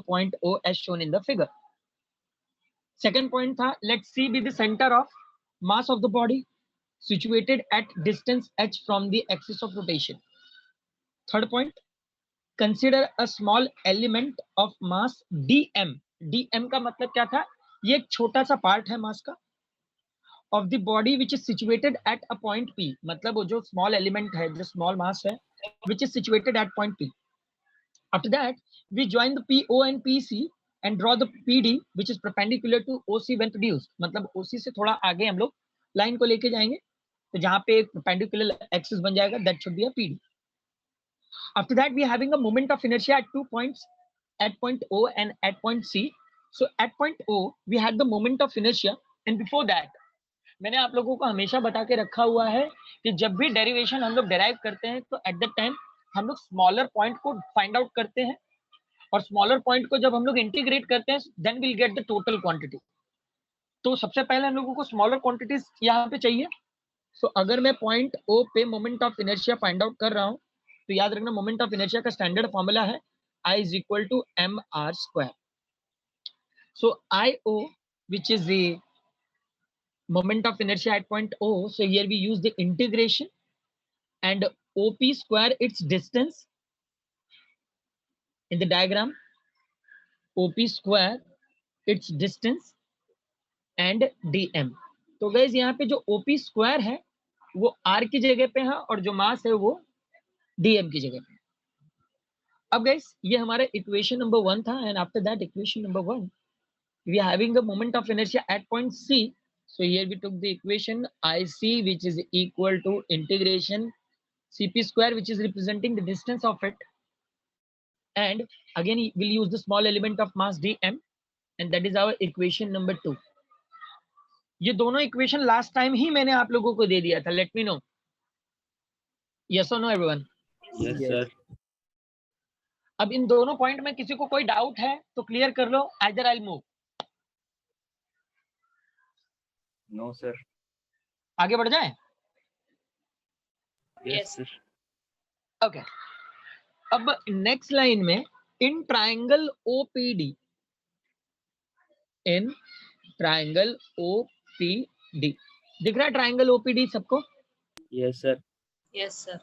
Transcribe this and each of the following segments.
point O as shown in the figure. Second point था, let C be the center of mass of the body situated at distance h from the axis of rotation. Third point, consider a small element of mass dm. dm का मतलब क्या था, ये एक छोटा सा part है मास का, of the body which is situated at a point P. मतलब वो जो small element है, जो small mass है, which is situated at point P. After that, we join the PO and PC and draw the PD which is perpendicular to OC when produced. मतलब OC से थोड़ा आगे हम लोग लाइन को लेके जाएंगे, तो जहां पे एक perpendicular axis बन जाएगा, that should be a PD. After that, we are having a moment of inertia at 2 points, at point O and at point C. So at point O, we had the moment of inertia, and before that, मैंने आप लोगों को हमेशा बता के रखा हुआ है कि जब भी डेरिवेशन हम लोग डेराइव करते हैं तो एट दैट टाइम हम लोग स्मॉलर पॉइंट को फाइंड आउट करते हैं, और स्मॉलर पॉइंट को जब हम लोग इंटीग्रेट करते हैं then will get the total quantity. तो सबसे पहले हम लोगों को स्मॉलर क्वांटिटीज यहाँ पे चाहिए. सो अगर मैं पॉइंट ओ पे moment of inertia find out कर रहा हूँ तो याद रखना मोमेंट ऑफ इनर्शिया का स्टैंडर्ड फॉर्मूला है I is equal to mr². So IO, which is the moment of inertia at point O, so here we use the integration, and OP square its distance in the diagram, OP square its distance and dm. तो guys यहाँ पे जो OP square है वो R की जगह पे है और जो मास है वो dm की जगह पे. अब गाइस ये हमारा इक्वेशन नंबर 1 था, and after that equation number 1 we are having a moment of inertia at point C. So here we took the equation IC which is equal to integration Cp square which is representing the distance of it, and again we'll use the small element of mass dm, and that is our equation number 2. ये दोनों equation last time ही मैंने आप लोगों को दे दिया था. Let me know yes और no everyone. Yes sir. अब इन दोनों पॉइंट में किसी को कोई डाउट है तो क्लियर कर लो, either I will move. No sir. आगे बढ़ जाए. Yes sir. ओके. अब नेक्स्ट लाइन में in triangle OPD, in triangle OPD दिख रहा है ट्राइंगल OPD सबको? Yes sir. Yes sir.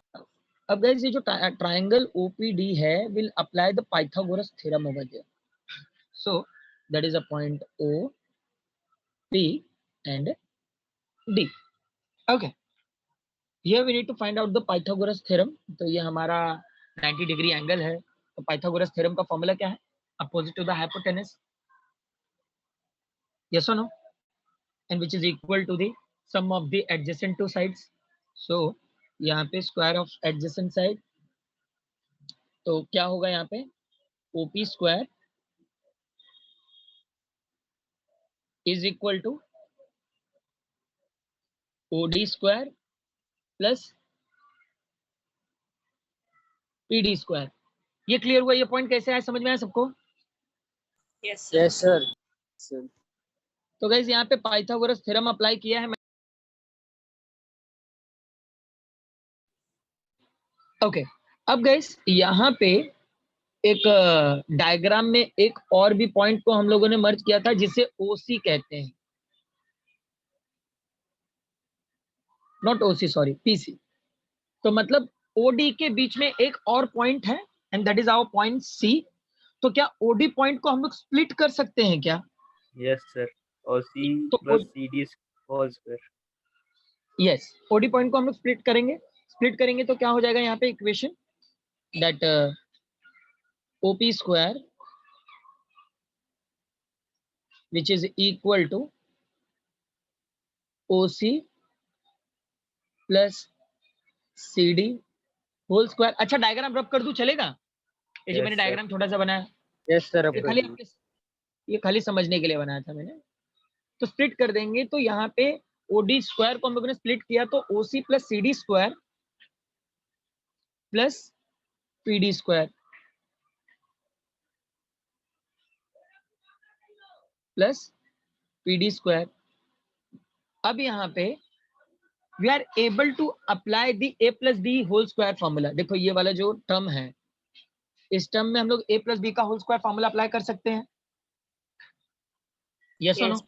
अब गाइस ये जो ट्राइंगल OPD है will apply the Pythagoras theorem over there. So that is a point O, P and D. Okay, here we need to find out the Pythagoras theorem. तो ये हमारा 90 degree angle है, तो Pythagoras theorem का formula क्या है? Opposite to the hypotenuse. yes or no? And which is equal to the sum of the adjacent two sides. So यहाँ पे square of adjacent side, तो क्या होगा यहाँ पे? OP square is equal to OD square plus PD square. ये clear हुआ? ये पॉइंट कैसे आया, समझ में आया सबको? Yes sir. Yes sir. तो गाइस यहाँ पे पाइथागोरस थ्योरम अप्लाई किया है. ओके. अब गाइस यहाँ पे एक डायग्राम में एक और भी पॉइंट को हम लोगों ने मर्ज किया था जिसे OC कहते हैं, नॉट OC, सॉरी PC. तो मतलब OD के बीच में एक और पॉइंट है and that is our point C. तो क्या OD पॉइंट को हम लोग स्प्लिट कर सकते हैं क्या? Yes sir. और C तो plus CD whole square. Yes, OD point को हम लोग स्प्लिट करेंगे तो क्या हो जाएगा यहाँ पे equation, that OP square which is equal to OC plus CD whole square. अच्छा डायग्राम रब कर दूं चलेगा? ये जो Yes, मैंने sir. डायग्राम छोटा सा बनाया, यस सर. ये खाली समझने के लिए बनाया था मैंने. तो स्प्लिट कर देंगे, तो यहाँ पे OD स्क्वायर को हम लोगों ने स्प्लिट किया तो OC plus CD square plus PD square plus PD square. अब यहाँ पे we are able to apply the A plus D whole square formula. देखो ये वाला जो टर्म है इस टर्म में हम लोग a प्लस बी का होल स्क्वायर फॉर्मूला अप्लाई कर सकते हैं, यस और नो? Yes.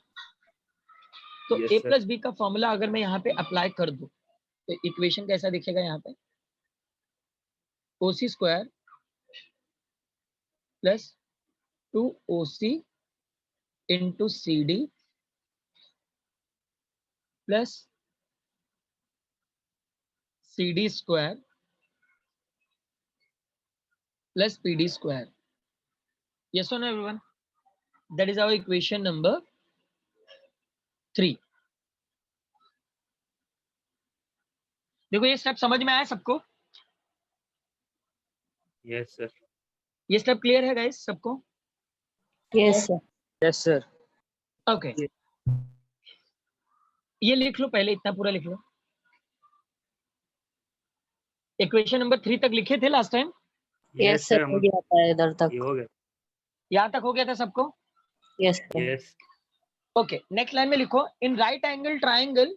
तो Yes, a sir. Plus B का फॉर्मूला अगर मैं यहाँ पे अप्लाई कर दूं तो इक्वेशन कैसा दिखेगा यहाँ पे? OC square plus 2OC into C D plus C D square plus P D square, yes और no everyone? That is our equation number 3. देखो ये स्टेप समझ में आया सबको? Yes, sir. ये स्टेप क्लियर है गाइस सबको? Yes, sir. Yes, sir. Okay ये लिख लो, पहले इतना पूरा लिख लो. इक्वेशन नंबर 3 तक लिखे थे लास्ट टाइम, Yes, sir. हो गया था इधर तक. ये हो गया. यहाँ तक हो गया था सबको? Yes, sir. Yes. Okay next line में लिखो, in right angle triangle,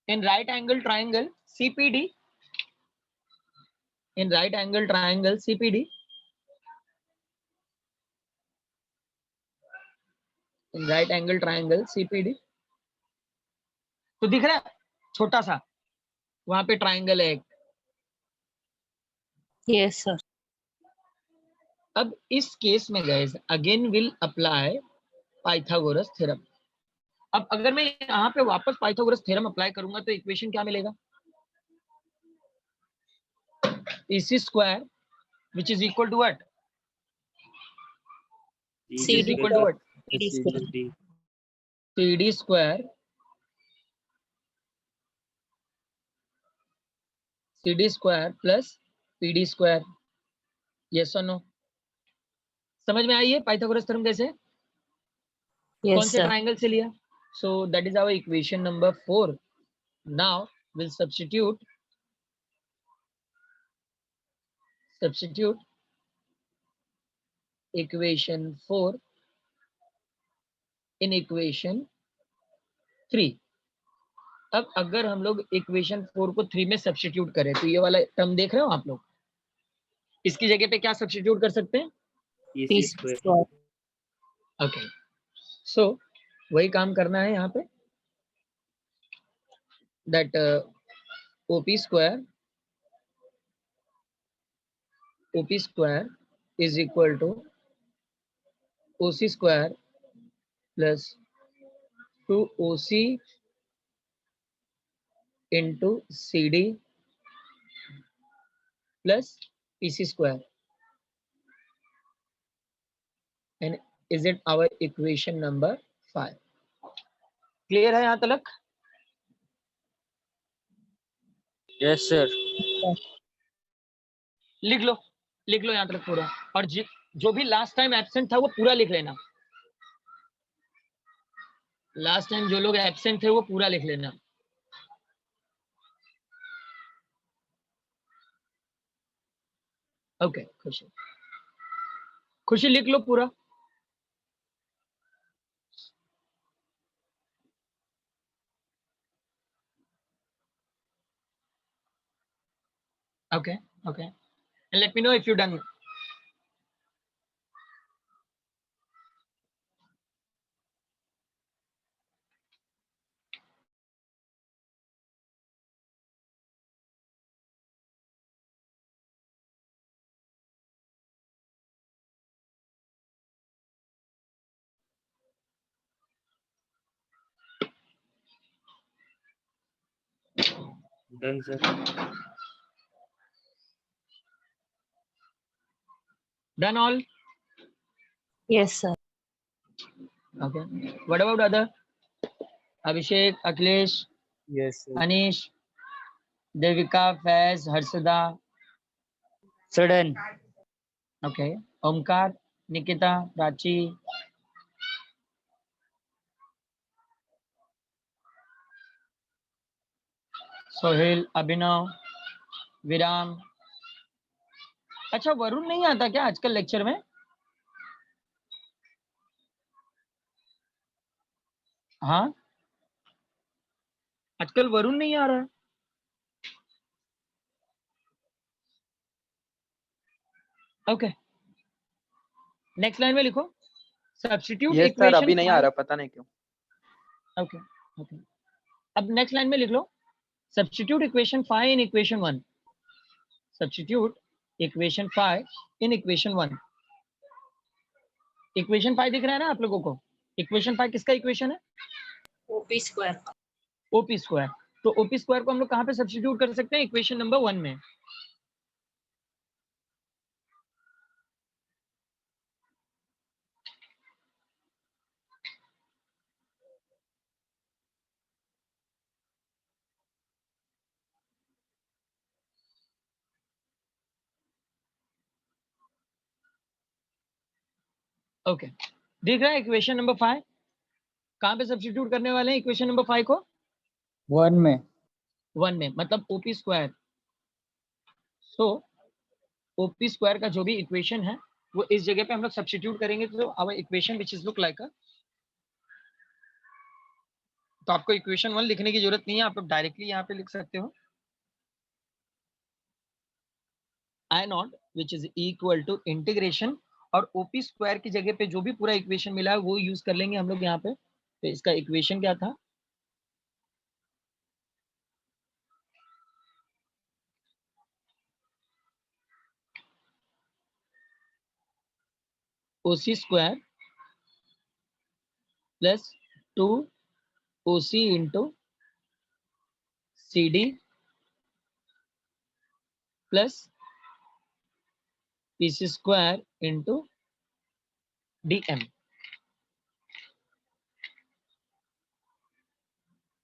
in right angle triangle CPD, in right angle triangle CPD, in right angle triangle CPD. तो दिख रहा है छोटा सा वहां पे ट्राइंगल है एक. Yes, sir. अब इस केस में guys again will apply Pythagoras theorem. अब अगर मैं यहाँ पे वापस पाइथागोरस थ्योरम अप्लाई करूंगा तो इक्वेशन क्या मिलेगा? AC square which is equal to what? Which is CD equal to what? CD square. D. CD square, CD square plus PD square, yes or no? समझ में आई है पाइथागोरस थ्योरम कैसे? कौन Yes, से sir. ट्राइंगल से लिया? So that is our equation number 4. Now we'll substitute equation 4 in equation 3. अब अगर हम लोग इक्वेशन 4 को 3 में सब्स्टिट्यूट करें तो ये वाला टर्म देख रहे हो आप लोग, इसकी जगह पे क्या सब्स्टिट्यूट कर सकते हैं? EC P square. square. Okay so वही काम करना है यहाँ पे, that OP square is equal to OC square plus 2OC into C D plus PC square, and is it our equation number 5. Clear है यहाँ तक? Yes, sir. लिख लो यहाँ तक पूरा, और जो भी लास्ट टाइम एब्सेंट था वो पूरा लिख लेना. लास्ट टाइम जो लोग एब्सेंट थे वो पूरा लिख लेना. ओके खुशी लिख लो पूरा. Okay, and let me know if you done. Done, sir. Done all? Yes, sir. Okay. What about other? Abhishek, Akhilesh, Yes, sir. Anish, Devika, Faiz, Harshada. Sir, done. Okay. Omkar, Nikita, Prachi. Sohail, अभिनव, विराम. अच्छा वरुण नहीं आता क्या आजकल lecture में? हाँ आजकल वरुण नहीं आ रहा है. ओके, नेक्स्ट लाइन में लिखो सब्स्टिट्यूट यस सर, इक्वेशन अभी नहीं आ रहा, पता नहीं क्यों। ओके ओके, अब नेक्स्ट लाइन में लिख लो substitute equation 5 in equation 1, substitute equation 5 in equation 1। Equation 5 दिख रहा है ना आप लोगों को? इक्वेशन 5 किसका इक्वेशन है? OP square. OP square. तो ओपी स्क्वायर को हम लोग कहाँ पे सब्स्टिट्यूट कर सकते हैं? इक्वेशन नंबर 1 में। ओके, दिख रहा है इक्वेशन नंबर 5? कहाँ पे सब्स्टिट्यूट करने वाले हैं इक्वेशन नंबर 5 को? 1 में। 1 में, मतलब ओपी स्क्वायर। सो ओपी स्क्वायर का जो भी इक्वेशन है वो इस जगह पे हम लोग सब्स्टिट्यूट करेंगे, तो our equation which is look like a, तो आपको इक्वेशन 1 लिखने की जरूरत नहीं है, आप लोग डायरेक्टली यहाँ पे लिख सकते हो I naught which is equal to integration, और ओपी स्क्वायर की जगह पे जो भी पूरा इक्वेशन मिला है वो यूज कर लेंगे हम लोग यहाँ पे। तो इसका इक्वेशन क्या था? OC square plus 2 OC into C D plus PC square into DM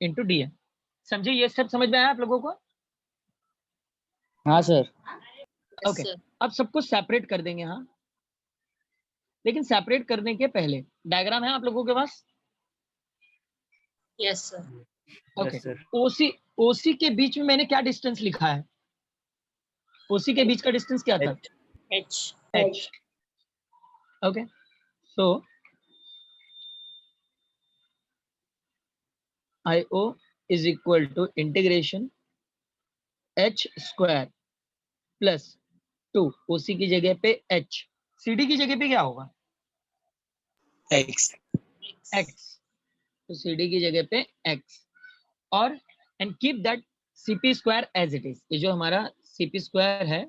into DM. समझे? ये सब समझ में आया आप लोगों को? हाँ सर। Yes, okay, sir. अब सबको सेपरेट कर देंगे। हाँ, लेकिन सेपरेट करने के पहले डायग्राम है आप लोगों के पास? Yes, sir. Okay, Yes, sir. ओसी ओसी के बीच में मैंने क्या डिस्टेंस लिखा है? ओसी के बीच का डिस्टेंस क्या था? H. h। Okay, so IO is equal to integration h square plus 2 OC की जगह पे h, CD की जगह पे क्या होगा? X. x, तो CD की जगह पे x, और and keep that CP square as it is. ये जो हमारा CP स्क्वायर है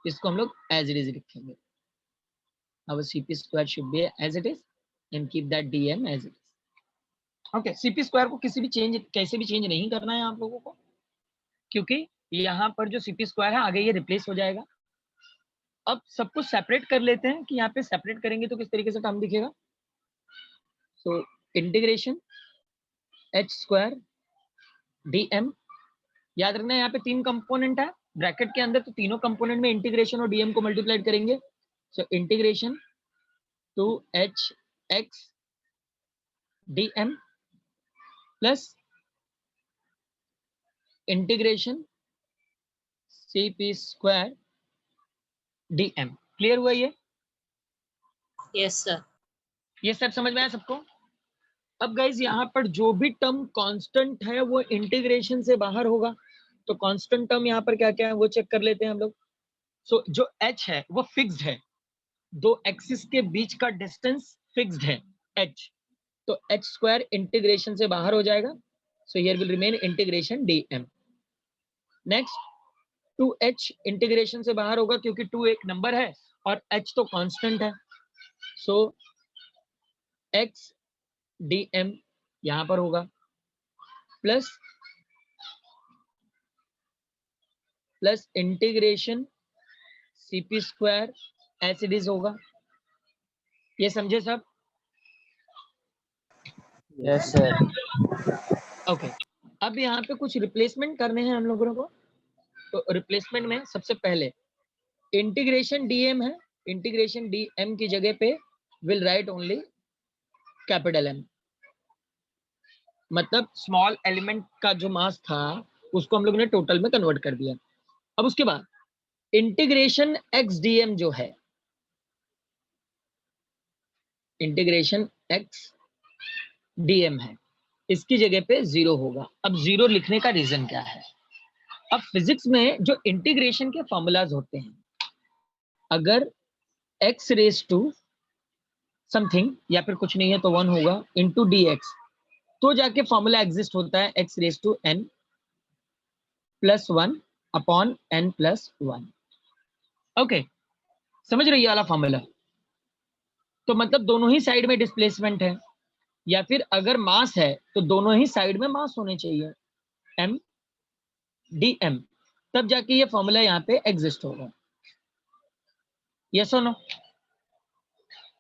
इसको हम लोग एज इट इज लिखेंगे। अब CP square should be as it is and keep that DM as it is. Okay, CP square को किसी भी चेंज, कैसे भी चेंज नहीं करना है आप लोगों को, क्योंकि यहाँ पर जो CP स्क्वायर है आगे ये रिप्लेस हो जाएगा। अब सब कुछ सेपरेट कर लेते हैं कि यहाँ पे सेपरेट करेंगे तो किस तरीके से टर्म दिखेगा। So integration h square DM, याद रखना यहाँ पे 3 कंपोनेंट है ब्रैकेट के अंदर, तो तीनों कंपोनेंट में इंटीग्रेशन और DM को मल्टीप्लाइड करेंगे। So integration 2hx DM plus integration CP square DM। Clear हुआ ये? Yes, sir. ये सब समझ में आया सबको? अब गाइज यहाँ पर जो भी टर्म कांस्टेंट है वो इंटीग्रेशन से बाहर होगा, तो कांस्टेंट टर्म यहाँ पर क्या क्या है वो चेक कर लेते हैं हम लोग। सो जो h है वो फिक्स्ड है, दो एक्सिस के बीच का डिस्टेंस फिक्स्ड है h, तो h स्क्वायर इंटीग्रेशन से बाहर हो जाएगा। So here will remain integration dm। Next 2h integration से बाहर होगा क्योंकि 2 एक नंबर है और h तो कांस्टेंट है। सो x dm यहां पर होगा plus integration CP square as it is होगा। ये समझे सब? Yes, sir. ओके, अब यहाँ पे कुछ रिप्लेसमेंट करने हैं हम लोगों को। तो रिप्लेसमेंट में सबसे पहले इंटीग्रेशन DM है, इंटीग्रेशन DM की जगह पे will write only capital M, मतलब स्मॉल एलिमेंट का जो मास था उसको हम लोग ने टोटल में कन्वर्ट कर दिया। अब उसके बाद इंटीग्रेशन x DM जो है, इंटीग्रेशन x DM है, इसकी जगह पे 0 होगा। अब 0 लिखने का रीजन क्या है? अब फिजिक्स में जो इंटीग्रेशन के फॉर्मूलाज होते हैं, अगर x रेज टू समथिंग, या फिर कुछ नहीं है तो 1 होगा, इंटू dx, तो जाके फॉर्मूला एग्जिस्ट होता है x raise to n plus 1 upon n plus 1। Okay, समझ रही है वाला फॉर्मूला? तो मतलब दोनों ही साइड में डिस्प्लेसमेंट है, या फिर अगर मास है तो दोनों ही साइड में मास होने चाहिए, m dm, तब जाके ये फॉर्मूला यहाँ पे एग्जिस्ट होगा। यस और नो?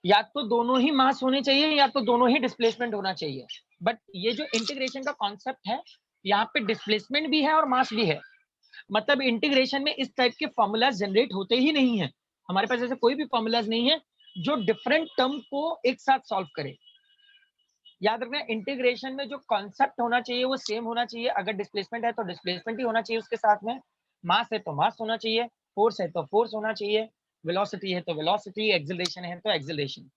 या तो दोनों ही मास होने चाहिए या तो दोनों ही डिस्प्लेसमेंट होना चाहिए। बट ये जो इंटीग्रेशन का कॉन्सेप्ट है, यहाँ पे डिस्प्लेसमेंट भी है और मास भी है। मतलब इंटीग्रेशन में इस टाइप के फॉर्मूलाज जनरेट होते ही नहीं है। हमारे पास ऐसे कोई भी फॉर्मूलाज नहीं है जो डिफरेंट टर्म को एक साथ सॉल्व करे। याद रखना, इंटीग्रेशन में जो कॉन्सेप्ट होना चाहिए वो सेम होना चाहिए। अगर डिस्प्लेसमेंट है तो डिस्प्लेसमेंट ही होना चाहिए उसके साथ में, मास है तो मास होना चाहिए, फोर्स है तो फोर्स होना चाहिए, वेलोसिटी है तो वेलोसिटी, एक्सेलरेशन है तो एक्सेलरेशन।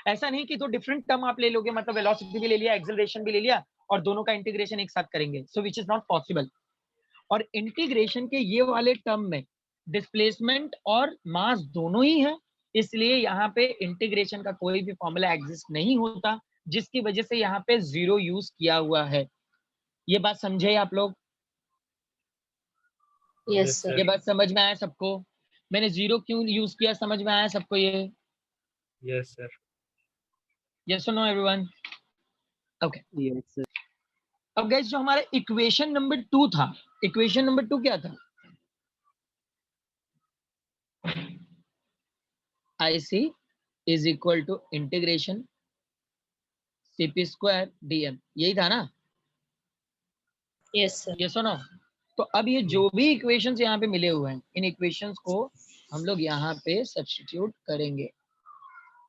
ऐसा नहीं कि दो डिफरेंट टर्म आप ले लोगे, मतलब वेलोसिटी भी ले लिया, एक्सेलरेशन भी ले लिया और दोनों का इंटीग्रेशन एक साथ करेंगे, सो विच इज नॉट पॉसिबल। और इंटीग्रेशन के ये वाले टर्म में डिस्प्लेसमेंट और मास दोनों ही है, इसलिए यहाँ पे इंटीग्रेशन का कोई भी फॉर्मूला एग्जिस्ट नहीं होता, जिसकी वजह से यहाँ पे जीरो यूज किया हुआ है। ये बात समझे आप लोग? Yes, sir. ये बात समझ में आया सबको? मैंने जीरो क्यों यूज किया, समझ में आया सबको ये? Yes, sir. यस और no everyone? Okay, Yes, sir. अब गाइस जो हमारा इक्वेशन नंबर 2 था, इक्वेशन नंबर 2 क्या था? IC is equal to integration CP square DM, यही था ना? Yes, sir. ये सुनो, तो अब ये जो भी इक्वेशंस यहाँ पे मिले हुए हैं, इन इक्वेशंस को हम लोग यहाँ पे सब्स्टिट्यूट करेंगे।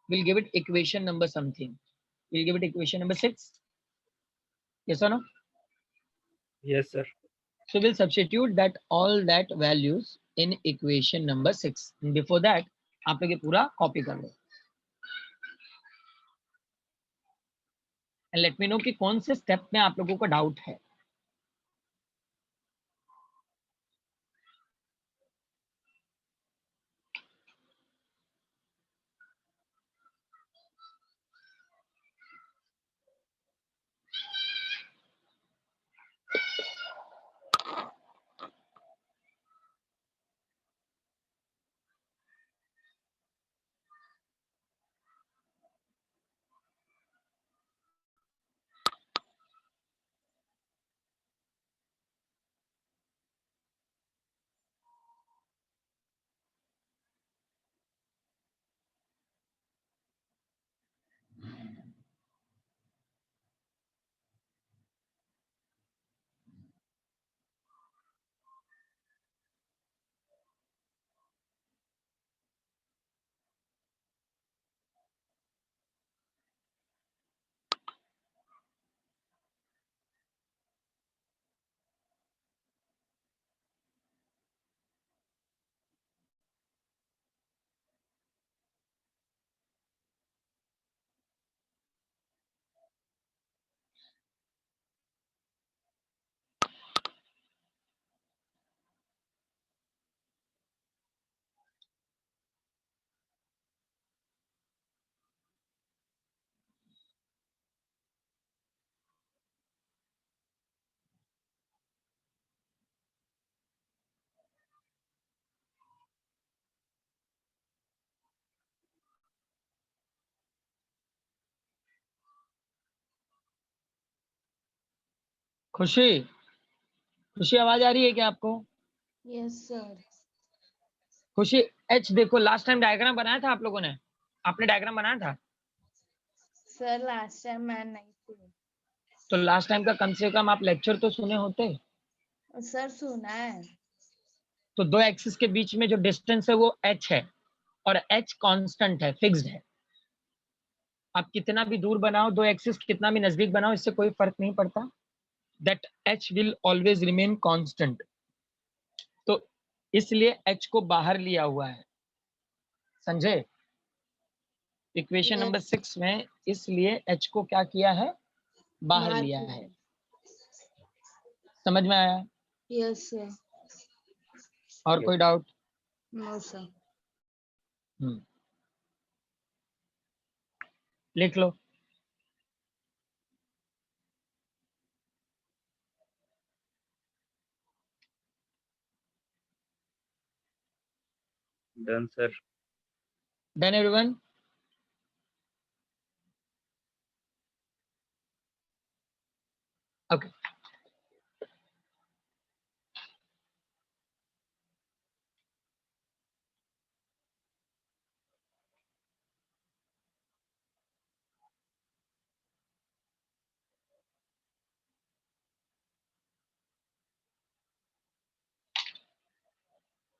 Will give it equation number something, will give it equation number 6। Yes और no? Yes, sir. So we'll substitute that all that values in equation number 6. Before that आप लोग ये पूरा कॉपी कर लो एंड लेट मी नो कि कौन से step में आप लोगों का डाउट है। खुशी, खुशी आवाज आ रही है क्या आपको? Yes sir. खुशी, एच देखो, लास्ट टाइम डायग्राम बनाया था आप लोगों ने? आपने डायग्राम बनाया था? सर लास्ट टाइम मैं नहीं थी। तो लास्ट टाइम का कम से कम आप लेक्चर तो सुने होते। सर सुना है। तो दो एक्सिस के बीच में जो डिस्टेंस है वो h है, और h कांस्टेंट है, फिक्स्ड है। आप कितना भी दूर बनाओ, दो एक्सिस कितना भी नजदीक बनाओ, इससे कोई फर्क नहीं पड़ता, that h will always remain constant. तो इसलिए h को बाहर लिया हुआ है, समझे? इक्वेशन नंबर 6 में इसलिए h को क्या किया है, बाहर लिया है। समझ में आया? Yes sir. और कोई डाउट? No sir. लिख लो। Done, sir. Done everyone? Okay.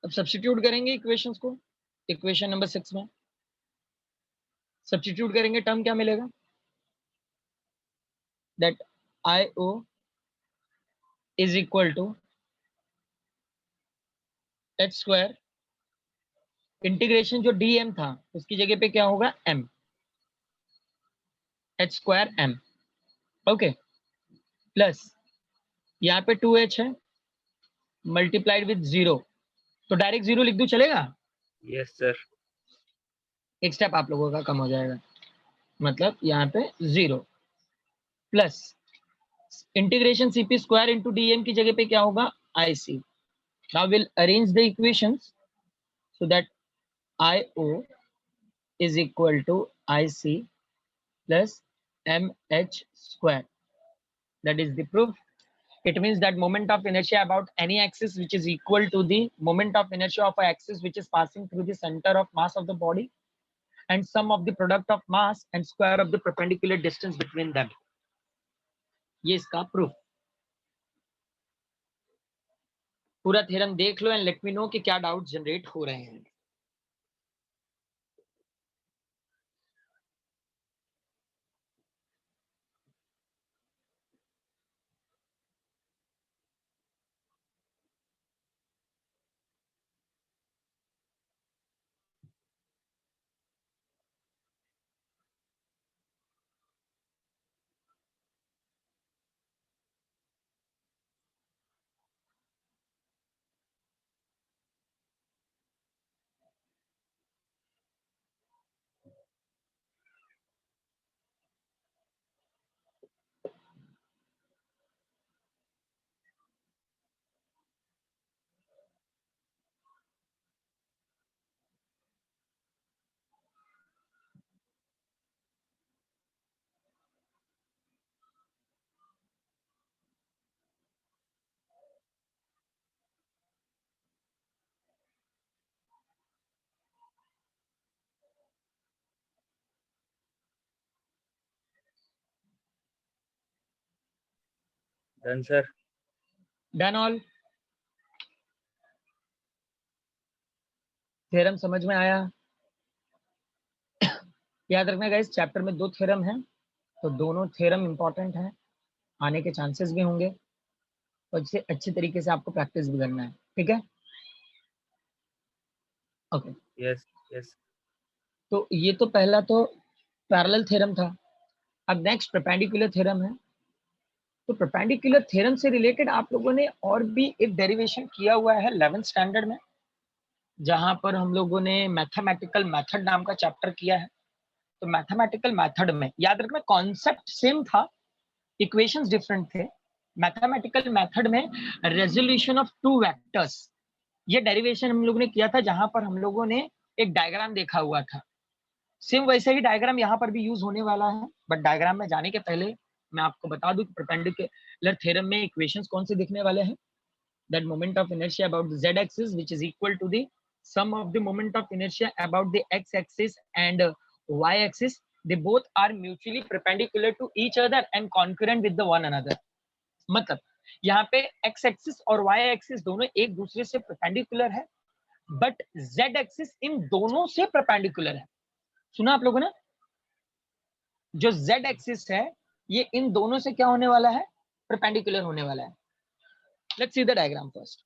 अब सब्स्टिट्यूट करेंगे इक्वेशंस को। इक्वेशन नंबर 6 में सब्स्टिट्यूट करेंगे, टर्म क्या मिलेगा? That IO is equal to h square, integration जो dm था उसकी जगह पे क्या होगा? m, h square m। Okay, plus यहाँ पे 2h है मल्टीप्लाइड विद 0, तो डायरेक्ट 0 लिख दूं, चलेगा? Yes, sir. एक स्टेप आप लोगों का कम हो जाएगा, मतलब यहाँ पे 0 plus integration cp square into dm की जगह पे क्या होगा? ic। Now will arrange the equations so that IO is equal to IC plus MH square. That is the proof. It means that moment of inertia about any axis which is equal to the moment of inertia of an axis which is passing through the center of mass of the body and sum of the product of mass and square of the perpendicular distance between them. ये इसका proof। पूरा theorem देख लो and let me know कि क्या doubt generate हो रहे हैं। Done, sir. Done all? Theorem समझ में आया? याद रखना गाइस, चैप्टर में 2 थ्योरम हैं, तो दोनों थ्योरम इंपॉर्टेंट हैं, आने के चांसेस भी होंगे और इसे अच्छे तरीके से आपको प्रैक्टिस भी करना है, ठीक है? ओके। Yes, yes. तो ये तो पहला तो पैरेलल थ्योरम था। अब नेक्स्ट परपेंडिकुलर थ्योरम है। तो परपेंडिकुलर थ्योरम से रिलेटेड आप लोगों ने और भी एक डेरिवेशन किया हुआ है 11th स्टैंडर्ड में, जहां पर हम लोगों ने मैथमेटिकल मेथड नाम का चैप्टर किया है। तो मैथमेटिकल मेथड में याद रखना कॉन्सेप्ट सेम था, इक्वेशंस डिफरेंट थे। मैथमेटिकल मेथड में रेजोल्यूशन ऑफ 2 वेक्टर्स, ये डेरिवेशन हम लोगों ने किया था, जहां पर हम लोगों ने एक डायग्राम देखा हुआ था। सेम वैसे ही डायग्राम यहाँ पर भी यूज होने वाला है, बट डायग्राम में जाने के पहले मैं आपको बता दूं कि परपेंडिकुलर थ्योरम में इक्वेशंस कौन से दिखने वाले हैं। That moment of inertia about the z axis which is equal to the sum of the moment of inertia about the x axis and y axis, they both are mutually perpendicular to each other and concurrent with the one another। मतलब यहाँ पे x axis और y axis दोनों एक दूसरे से perpendicular है, but z axis इन दोनों से परपेंडिकुलर है। सुना आप लोगों ने? जो z एक्सिस है ये इन दोनों से क्या होने वाला है? परपेंडिकुलर होने वाला है। Let's see the diagram first.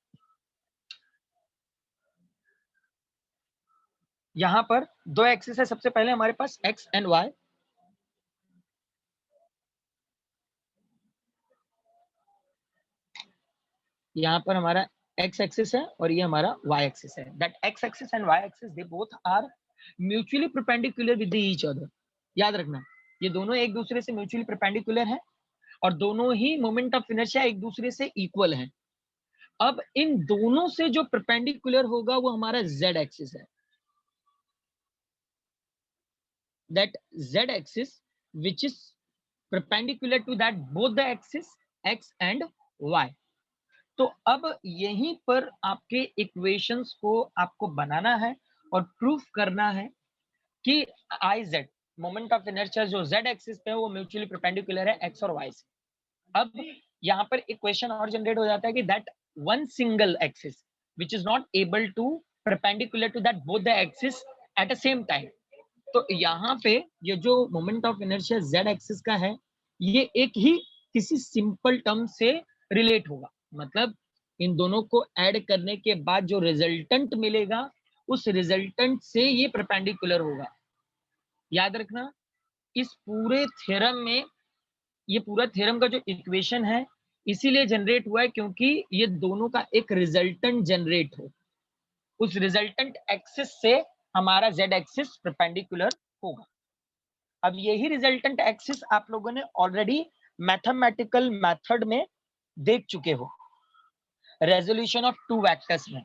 यहां पर 2 एक्सिस है, सबसे पहले हमारे पास x एंड y। यहाँ पर हमारा x एक्सिस है और ये हमारा y एक्सिस है। That x axis and y axis they both are mutually perpendicular with each other. याद रखना ये दोनों एक दूसरे से म्यूचुअली परपेंडिकुलर है और दोनों ही मोमेंट ऑफ इनर्शिया एक दूसरे से इक्वल है। अब इन दोनों से जो परपेंडिकुलर होगा वो हमारा z एक्सिस है, that z axis which is perpendicular to that both the axis x and y। तो अब यहीं पर आपके इक्वेशंस को आपको बनाना है और प्रूफ करना है कि iz मोमेंट ऑफ इनर्शिया जो z एक्सिस पे है वो म्यूचुअली परपेंडिकुलर है x और y से। अब यहाँ पर एक क्वेश्चन और जनरेट हो जाता है कि that one single axis which is not able to perpendicular to that both the axis at the same time। तो यहाँ पे ये जो moment of inertia z axis का है ये एक ही किसी सिंपल टर्म से रिलेट होगा, मतलब इन दोनों को ऐड करने के बाद जो रिजल्टेंट मिलेगा उस रिजल्टेंट से ये परपेंडिकुलर होगा। याद रखना इस पूरे थ्योरम में ये पूरा थ्योरम का जो इक्वेशन है इसीलिए जनरेट हुआ है क्योंकि ये दोनों का एक रिजल्टेंट जनरेट हो, उस रिजल्टेंट एक्सिस से हमारा z एक्सिस परपेंडिकुलर होगा। अब यही रिजल्टेंट एक्सिस आप लोगों ने ऑलरेडी मैथमेटिकल मेथड में देख चुके हो, रेजोल्यूशन ऑफ टू वेक्टर्स में।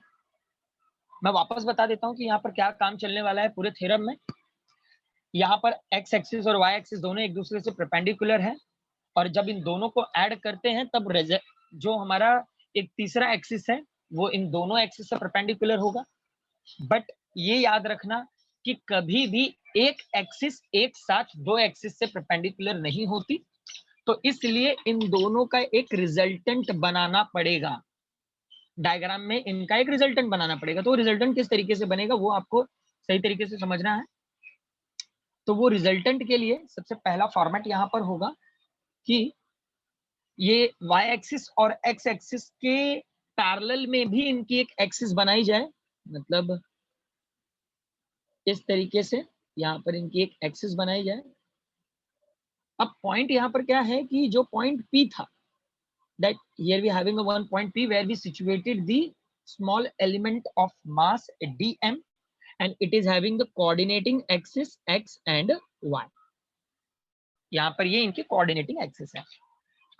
मैं वापस बता देता हूं कि यहाँ पर क्या काम चलने वाला है पूरे थ्योरम में। यहाँ पर x एक्सिस और y एक्सिस दोनों एक दूसरे से परपेंडिकुलर है और जब इन दोनों को ऐड करते हैं तब जो हमारा एक तीसरा एक्सिस है वो इन दोनों एक्सिस से परपेंडिकुलर होगा। बट ये याद रखना कि कभी भी एक एक्सिस एक साथ दो एक्सिस से परपेंडिकुलर नहीं होती, तो इसलिए इन दोनों का एक रिजल्टेंट बनाना पड़ेगा। डायग्राम में इनका एक रिजल्टेंट बनाना पड़ेगा। तो रिजल्टेंट किस तरीके से बनेगा वो आपको सही तरीके से समझना है। तो वो रिजल्टेंट के लिए सबसे पहला फॉर्मेट यहाँ पर होगा कि ये y एक्सिस और x एक्सिस के पैरेलल में भी इनकी एक एक्सिस बनाई जाए, मतलब इस तरीके से यहाँ पर इनकी एक एक्सिस बनाई जाए। अब पॉइंट यहाँ पर क्या है कि जो पॉइंट P था, that here we having a one point P where we situated the small element of mass dm and it is having the coordinating axis x and y। यहाँ पर ये इनके कोऑर्डिनेटिंग एक्सिस है।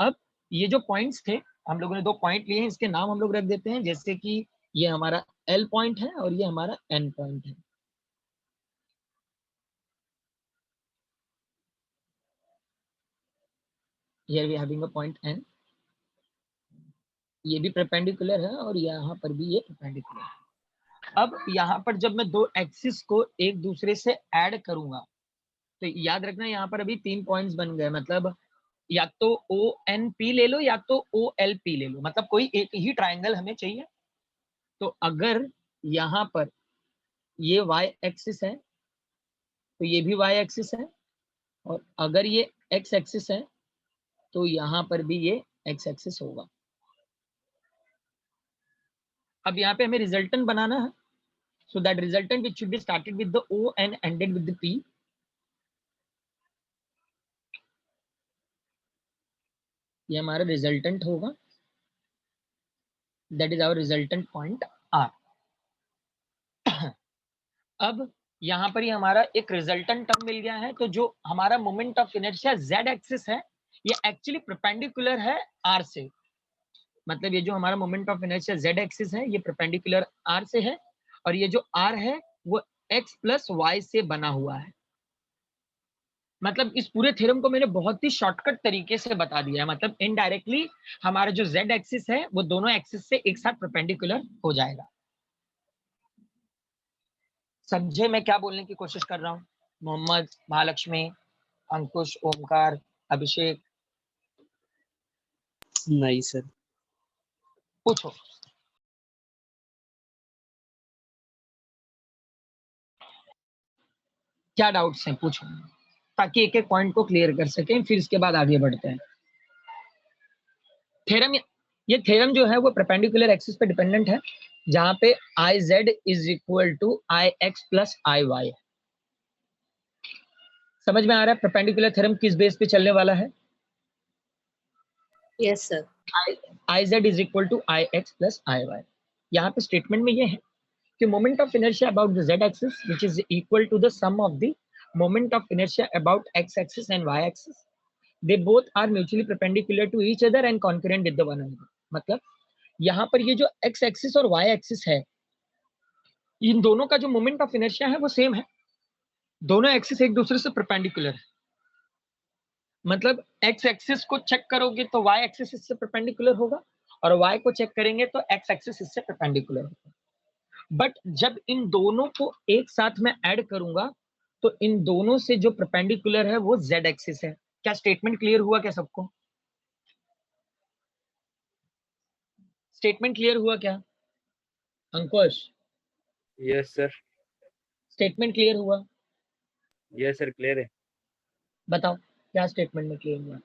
अब ये जो points थे हम लोगों ने दो पॉइंट लिए हैं, इसके नाम हम लोग रख देते हैं, जैसे कि ये हमारा L पॉइंट है और ये हमारा N पॉइंट है। Here we having a point N, ये भी परपेंडिकुलर है और यहाँ पर भी ये परपेंडिकुलर है। अब यहाँ पर जब मैं दो एक्सिस को एक दूसरे से ऐड करूंगा तो याद रखना यहाँ पर अभी 3 पॉइंट्स बन गए, मतलब या तो ONP ले लो या तो OLP ले लो, मतलब कोई एक ही ट्रायंगल हमें चाहिए। तो अगर यहाँ पर ये y एक्सिस है तो ये भी y एक्सिस है और अगर ये x एक्सिस है तो यहाँ पर भी ये x एक्सिस होगा। अब यहाँ पे हमें रिजल्टेंट बनाना है, so that resultant which should be started with the O and ended with the P। ये हमारा रिजल्टेंट होगा, that is our resultant point R। अब यहाँ पर ही हमारा एक रिजल्टेंट टर्म मिल गया है। तो जो हमारा moment of inertia z axis है ये एक्चुअली परपेंडिकुलर है R से, मतलब ये जो हमारा moment of inertia z axis है ये परपेंडिकुलर R से है और ये जो R है वो x प्लस y से बना हुआ है। मतलब इस पूरे थ्योरम को मैंने बहुत ही शॉर्टकट तरीके से बता दिया है, मतलब इनडायरेक्टली हमारा जो z एक्सिस है वो दोनों एक्सिस से एक साथ परपेंडिकुलर हो जाएगा। समझे मैं क्या बोलने की कोशिश कर रहा हूँ? मोहम्मद, महालक्ष्मी, अंकुश, ओमकार, अभिषेक, नहीं सर। पूछो। क्या डाउट्स हैं पूछो, ताकि एक एक पॉइंट को क्लियर कर सकें, फिर इसके बाद आगे बढ़ते हैं। थ्योरम, ये थ्योरम जो है वो परपेंडिकुलर एक्सिस पे डिपेंडेंट है, जहां पे IZ is equal to IX plus IY। समझ में आ रहा है परपेंडिकुलर थ्योरम किस बेस पे चलने वाला है? Yes, sir. IZ is equal to IX plus IY। यहाँ पे स्टेटमेंट में ये है कि moment of inertia about the Z axis which is equal to the sum of the moment of inertia about x-axis and y-axis. They both are mutually perpendicular to each other and concurrent with the one another. मतलब यहाँ पर ये जो x-axis और y-axis है, इन दोनों का जो मोमेंट ऑफ इनर्शिया है वो सेम है, दोनों एक्सिस एक दूसरे से परपेंडिकुलर है. मतलब x एक्सिस को चेक करोगे तो y एक्सिस इससे परपेंडिकुलर होगा और y को चेक करेंगे तो x एक्सिस इससे परपेंडिकुलर होगा. बट जब इन दोनों को एक साथ में ऐड करूंगा तो इन दोनों से जो परपेंडिकुलर है वो z एक्सिस है. क्या स्टेटमेंट क्लियर हुआ क्या सबको? स्टेटमेंट क्लियर हुआ क्या Ankush? Yes sir. Statement clear हुआ? यस सर, क्लियर है. बताओ क्या स्टेटमेंट में क्लियर हुआ?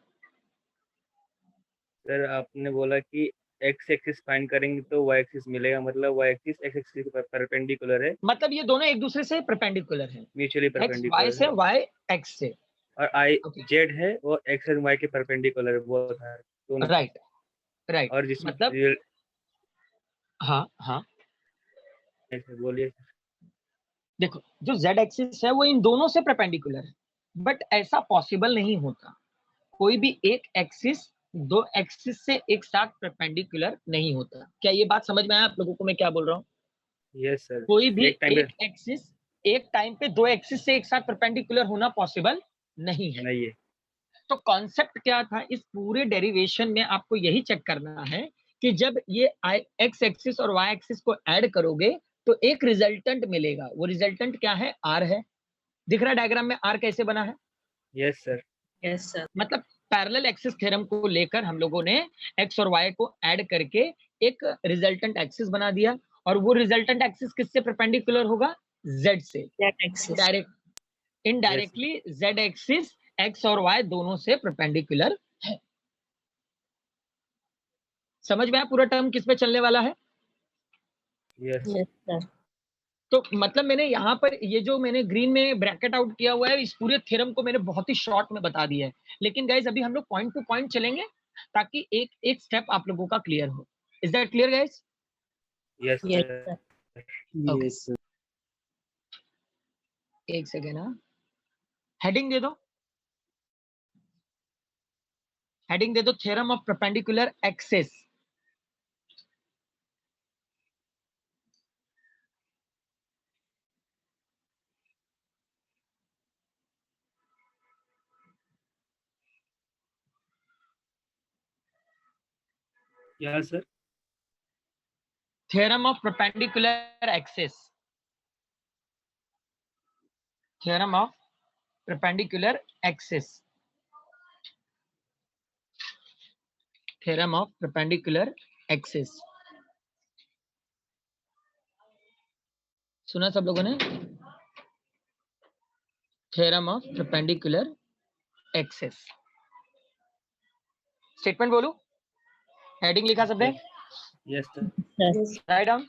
सर आपने बोला कि एक्स एक्सिस फाइंड करेंगे तो वाई एक्सिस मिलेगा, मतलब वाई एक्सिस एक्स एक्सिस के परपेंडिकुलर है, मतलब ये दोनों एक दूसरे से परपेंडिकुलर है, म्यूचुअली x y परपेंडिकुलर से है. y x से. और आई Okay. जेड है वो एक्स एंड वाई के परपेंडिकुलर है, वो है दोनों. Right right. और जिसमें मतलब हाँ हाँ बोलिए. देखो जो z एक्सिस है वो इन दोनों से परपेंडिकुलर है, बट ऐसा पॉसिबल नहीं होता. कोई भी एक एक्सिस दो एक्सिस से एक साथ परपेंडिकुलर नहीं होता. क्या ये बात समझ में आया आप लोगों को मैं क्या बोल रहा हूँ? Yes sir. कोई भी एक टाइम एक एक्सिस एक टाइम पे दो एक्सिस से एक साथ परपेंडिकुलर होना पॉसिबल नहीं है. नहीं है. तो कॉन्सेप्ट क्या था इस पूरे डेरिवेशन में? आपको यही चेक करना है कि जब ये एक्स एक्सिस और वाई एक्सिस को ऐड करोगे तो एक रिजल्टेंट मिलेगा. वो रिजल्टेंट क्या है? आर है. दिख रहा है डायग्राम में आर कैसे बना है? Yes sir. Yes, sir. मतलब पैरेलल एक्सिस थ्योरम को लेकर हम लोगों ने एक्स और वाई को ऐड करके एक रिजल्टेंट एक्सिस बना दिया और वो रिजल्टेंट एक्सिस किससे परपेंडिकुलर होगा? जेड से. That axis. Indirectly Z axis x और वाई दोनों से परपेंडिकुलर है. समझ में आया पूरा टर्म किस पे चलने वाला है? यस. Yes, sir. तो मतलब मैंने यहाँ पर ये जो मैंने ग्रीन में ब्रैकेट आउट किया हुआ है इस पूरे थ्योरम को मैंने बहुत ही शॉर्ट में बता दिया है. लेकिन गाइज अभी हम लोग पॉइंट टू पॉइंट चलेंगे ताकि एक एक स्टेप आप लोगों का क्लियर हो. Is that clear guys? Yes Yes, sir. sir. Yes, sir. एक सेकेंड. हाँ हेडिंग दे दो. हेडिंग दे दो theorem of perpendicular axis. Yes sir. Theorem of perpendicular axis. Theorem of perpendicular axis. Theorem of perpendicular axis. सुना सब लोगों ने? Theorem of perpendicular axis. Statement बोलूं? Heading लिखा सबने? Yes sir. Yes. Write down.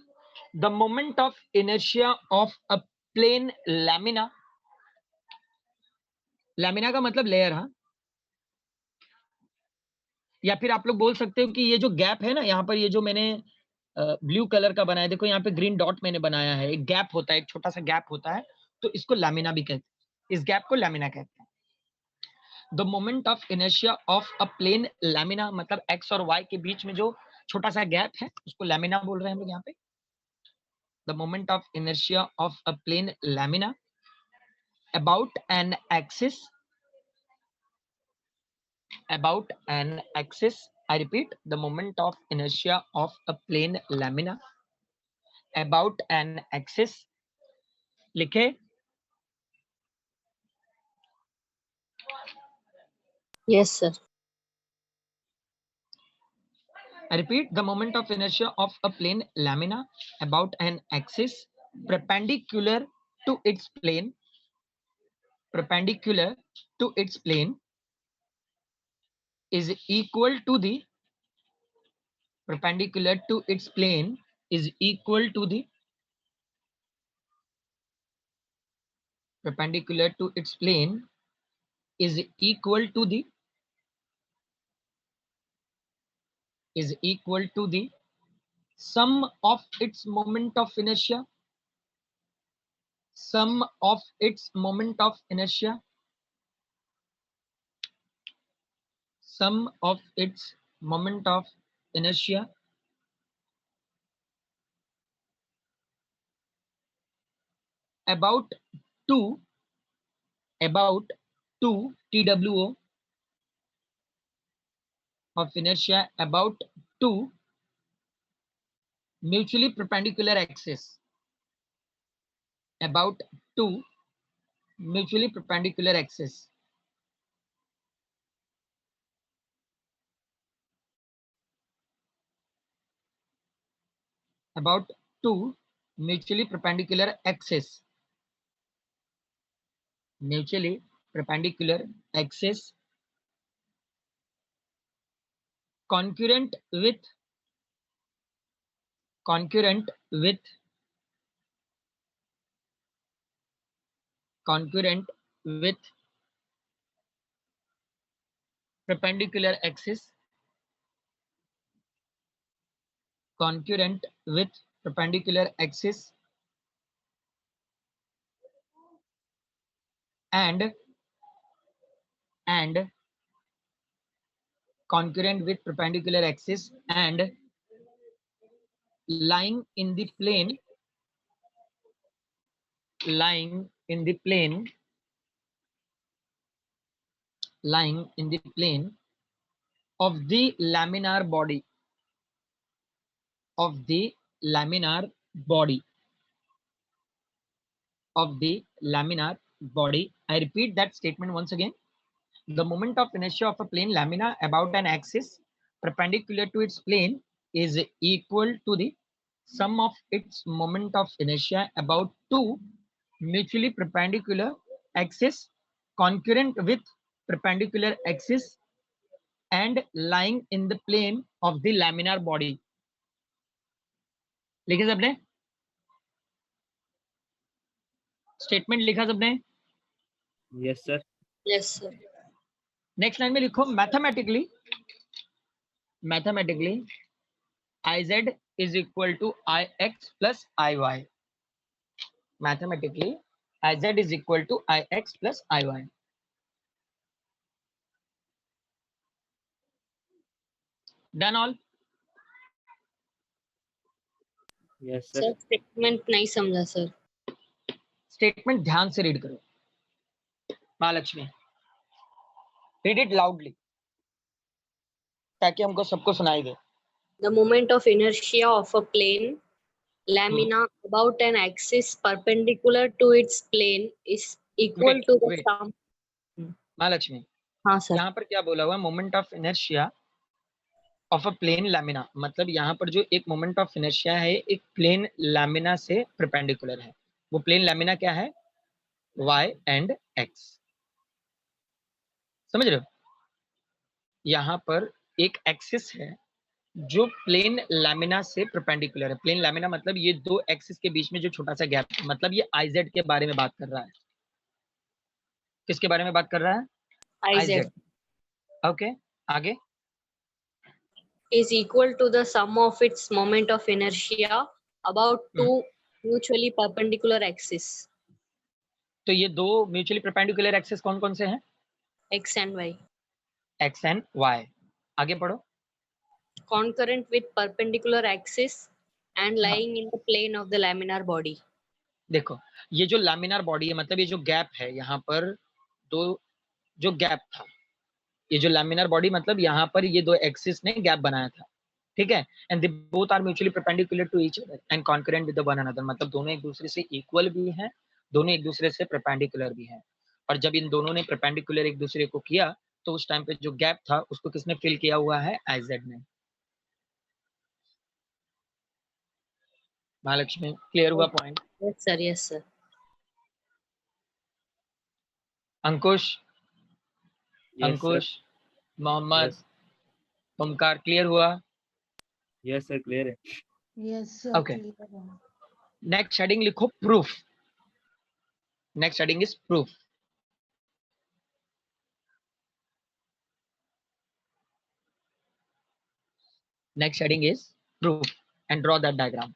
The moment of inertia of a plane lamina. Lamina का मतलब layer. हाँ, या फिर आप लोग बोल सकते हो कि ये जो गैप है ना यहाँ पर, ये जो मैंने ब्लू कलर का बनाया, देखो यहाँ पे ग्रीन डॉट मैंने बनाया है. एक गैप होता है, एक छोटा सा गैप होता है, तो इसको लैमिना भी कहते हैं. इस गैप को लैमिना कहते हैं. The moment of inertia of a plane lamina मतलब एक्स और वाई के बीच में जो छोटा सा गैप है उसको लैमिना बोल रहे हैं हम लोग यहाँ पे. The moment of inertia of a plane lamina about an axis. About an axis, I repeat, the moment of inertia of a plane lamina about an axis. लिखे? Yes, sir. I repeat, the moment of inertia of a plane lamina about an axis perpendicular to its plane, perpendicular to its plane is equal to the, perpendicular to its plane is equal to the, perpendicular to its plane is equal to the, is equal to the sum of its moment of inertia, sum of its moment of inertia, sum of its moment of inertia about 2 TWO of inertia about 2 mutually perpendicular axes, about 2 mutually perpendicular axes, about 2 mutually perpendicular axes, mutually perpendicular axes concurrent with concurrent with concurrent with perpendicular axis, concurrent with perpendicular axis and concurrent with perpendicular axis and lying in the plane, lying in the plane, lying in the plane of the laminar body, of the laminar body, of the laminar body. I repeat that statement once again. The moment of inertia of a plane lamina about an axis perpendicular to its plane is equal to the sum of its moment of inertia about 2 mutually perpendicular axes concurrent with perpendicular axis and lying in the plane of the laminar body. लिखे सबने? Statement लिखा सबने? Yes, sir. Yes, sir. Next line में लिखो mathematically, mathematically IZ is equal to IX plus IY. Mathematically, IZ is equal to IX plus IY. Done all? Yes, sir. Sir, statement नहीं समझा sir. Statement ध्यान से read करो. Mahalakshmi, read it loudly, ताकि हमको सबको सुनाई दे. The moment of inertia of a plane lamina about an axis perpendicular to its plane is equal Wait, to the wait. sum. Mahalakshmi, हाँ sir. यहाँ पर क्या बोला हुआ है? Moment of inertia of a plane lamina, मतलब यहाँ पर जो एक मोमेंट ऑफ इनर्शिया है एक प्लेन लैमिना से परपेंडिकुलर है. वो प्लेन लैमिना क्या है? y and x. समझ रहे हो? यहाँ पर एक एक्सिस है जो प्लेन लैमिना से परपेंडिकुलर है. प्लेन लैमिना मतलब ये दो एक्सिस के बीच में जो छोटा सा गैप है, मतलब ये IZ के बारे में बात कर रहा है. किसके बारे में बात कर रहा है? IZ ओके, आगे. is equal to the sum of its moment of inertia about two mutually perpendicular axes, तो ये दो म्यूचुअली परपेंडिकुलर एक्सिस कौन कौन से हैं? X and Y, X and Y. आगे पढ़ो. concurrent with perpendicular axis and lying in the plane of the laminar body. देखो, ये जो लैमिनार बॉडी है, मतलब ये जो गैप है यहाँ पर, दो जो गैप था, ये जो लैमिनार बॉडी मतलब यहाँ पर ये दो एक्सिस ने गैप बनाया था. ठीक है. And they both are mutually perpendicular to each other and concurrent with one another, मतलब दोनों एक दूसरे से इक्वल भी हैं, दोनों एक दूसरे से परपेंडिकुलर भी हैं. और जब इन दोनों ने परपेंडिकुलर एक दूसरे को किया तो उस टाइम पे जो गैप था उसको किसने फिल किया हुआ है? आईजेड ने. महालक्ष्मी, क्लियर हुआ point? Yes sir, yes sir. Ankush, Yes, Ankush, sir. Mohammad, Yes. Omkar, clear हुआ? Yes, sir. Clear है. Yes, sir. Okay. clear है. नेक्स्ट हेडिंग लिखो proof. Next heading is proof. Next heading is proof and draw that diagram.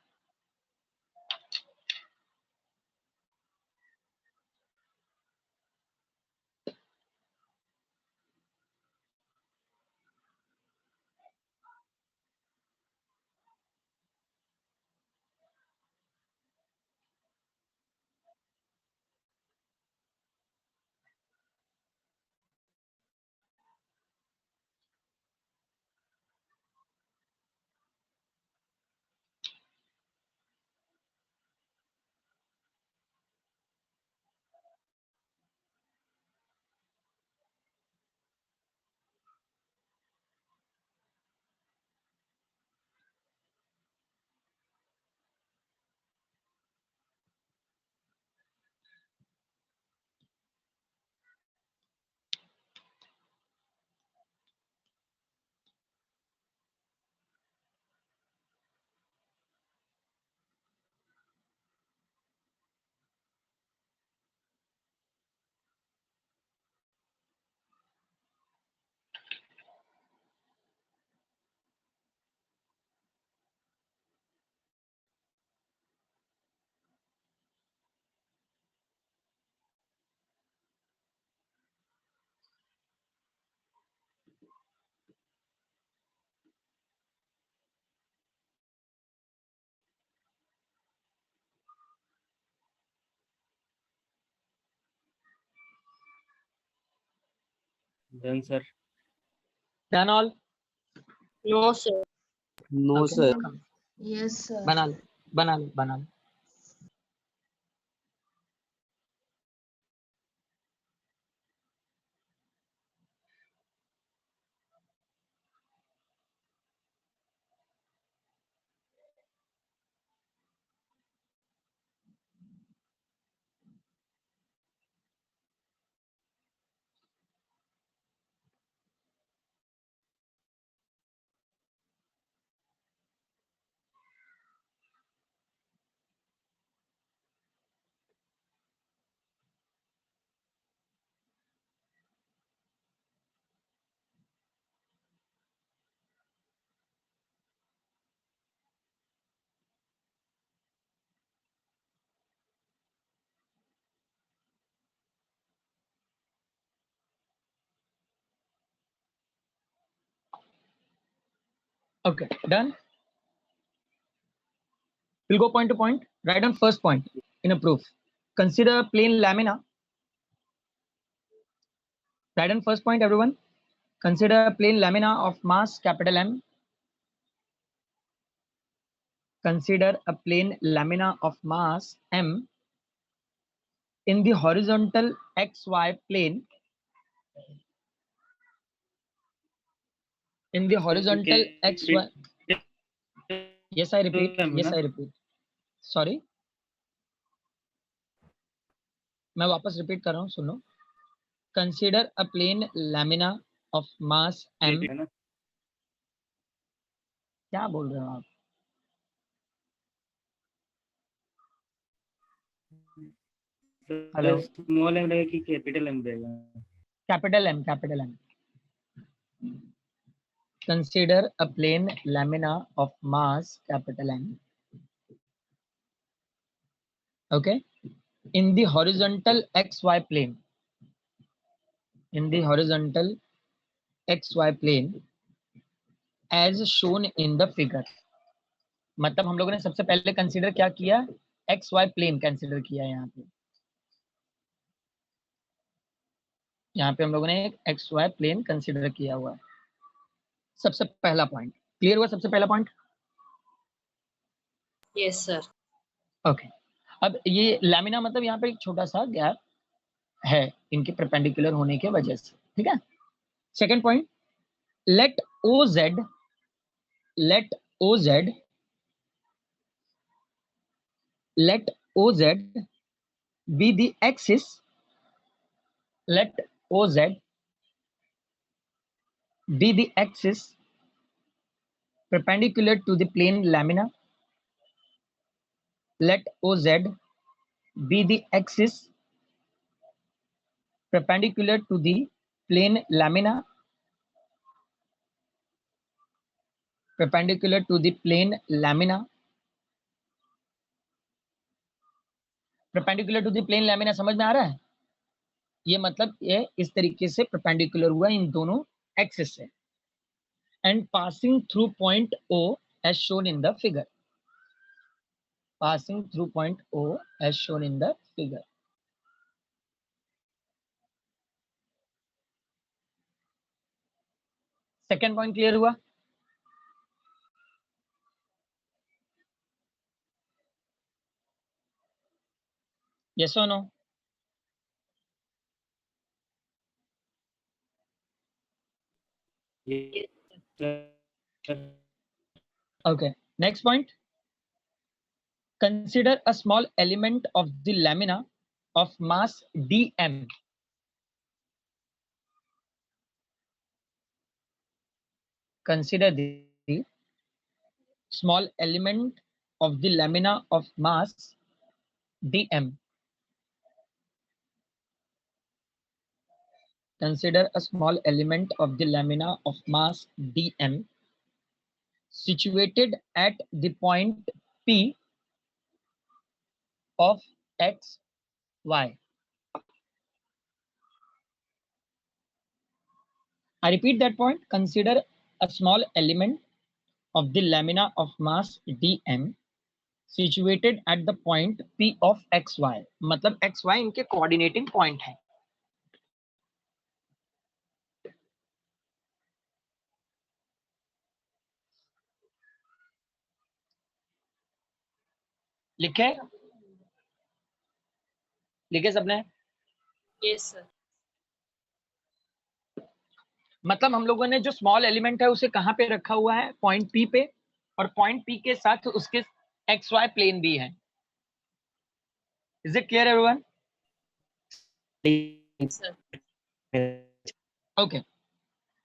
Done, sir. Done all? No, sir. No, Okay, sir. come. Yes, sir. बना लो, बना लो, बना लो. Okay, done. We'll go point to point. Write down first point in a proof. Consider a plane lamina. Write down first point, everyone. Consider a plane lamina of mass capital M. Consider a plane lamina of mass M in the horizontal XY plane. In the horizontal XY. Yes, I repeat. Yes, I repeat. Sorry. मैं वापस repeat कर रहा हूँ, सुनो. Consider a plane lamina of mass M. क्या बोल रहे हो आप? हेलो. स्मॉल एम रहेगा कि कैपिटल एम रहेगा? Capital M, capital M. Consider a plane lamina of mass capital M. Okay. In the horizontal XY plane. In the horizontal XY plane as shown in the figure. मतलब हम लोगों ने सबसे पहले consider क्या किया? XY plane consider किया है यहाँ पे. यहाँ पे हम लोगों ने एक XY प्लेन कंसीडर किया हुआ है. सबसे पहला पॉइंट क्लियर हुआ? सबसे पहला पॉइंट. Yes, sir. ओके. अब ये लैमिना मतलब यहाँ पे एक छोटा सा गैप है इनके परपेंडिकुलर होने के वजह से. ठीक है. Second point, let OZ be the axis. Let OZ be the axis perpendicular to the plane lamina. Let OZ be the axis perpendicular to the plane lamina. Perpendicular to the plane lamina. Perpendicular to the plane lamina समझ में आ रहा है? ये मतलब ये इस तरीके से perpendicular हुआ इन दोनों एक्सिस से. And passing through point O as shown in the figure. Passing through point O as shown in the figure. Second point clear हुआ? यस और no? Okay. Next point. Consider a small element of the lamina of mass dm. Consider the small element of the lamina of mass dm. Consider a small element of the lamina of mass dm situated at the point P of x, y. I repeat that point. Consider a small element of the lamina of mass dm situated at the point P of xy. मतलब xy इनके coordinating point है. लिखे लिखे सबने? Yes, sir. मतलब हम लोगों ने जो स्मॉल एलिमेंट है उसे कहाँ पे रखा हुआ है? पॉइंट पी पे, और पॉइंट पी के साथ उसके एक्स वाई प्लेन भी है. Is it clear everyone? Sir. Okay.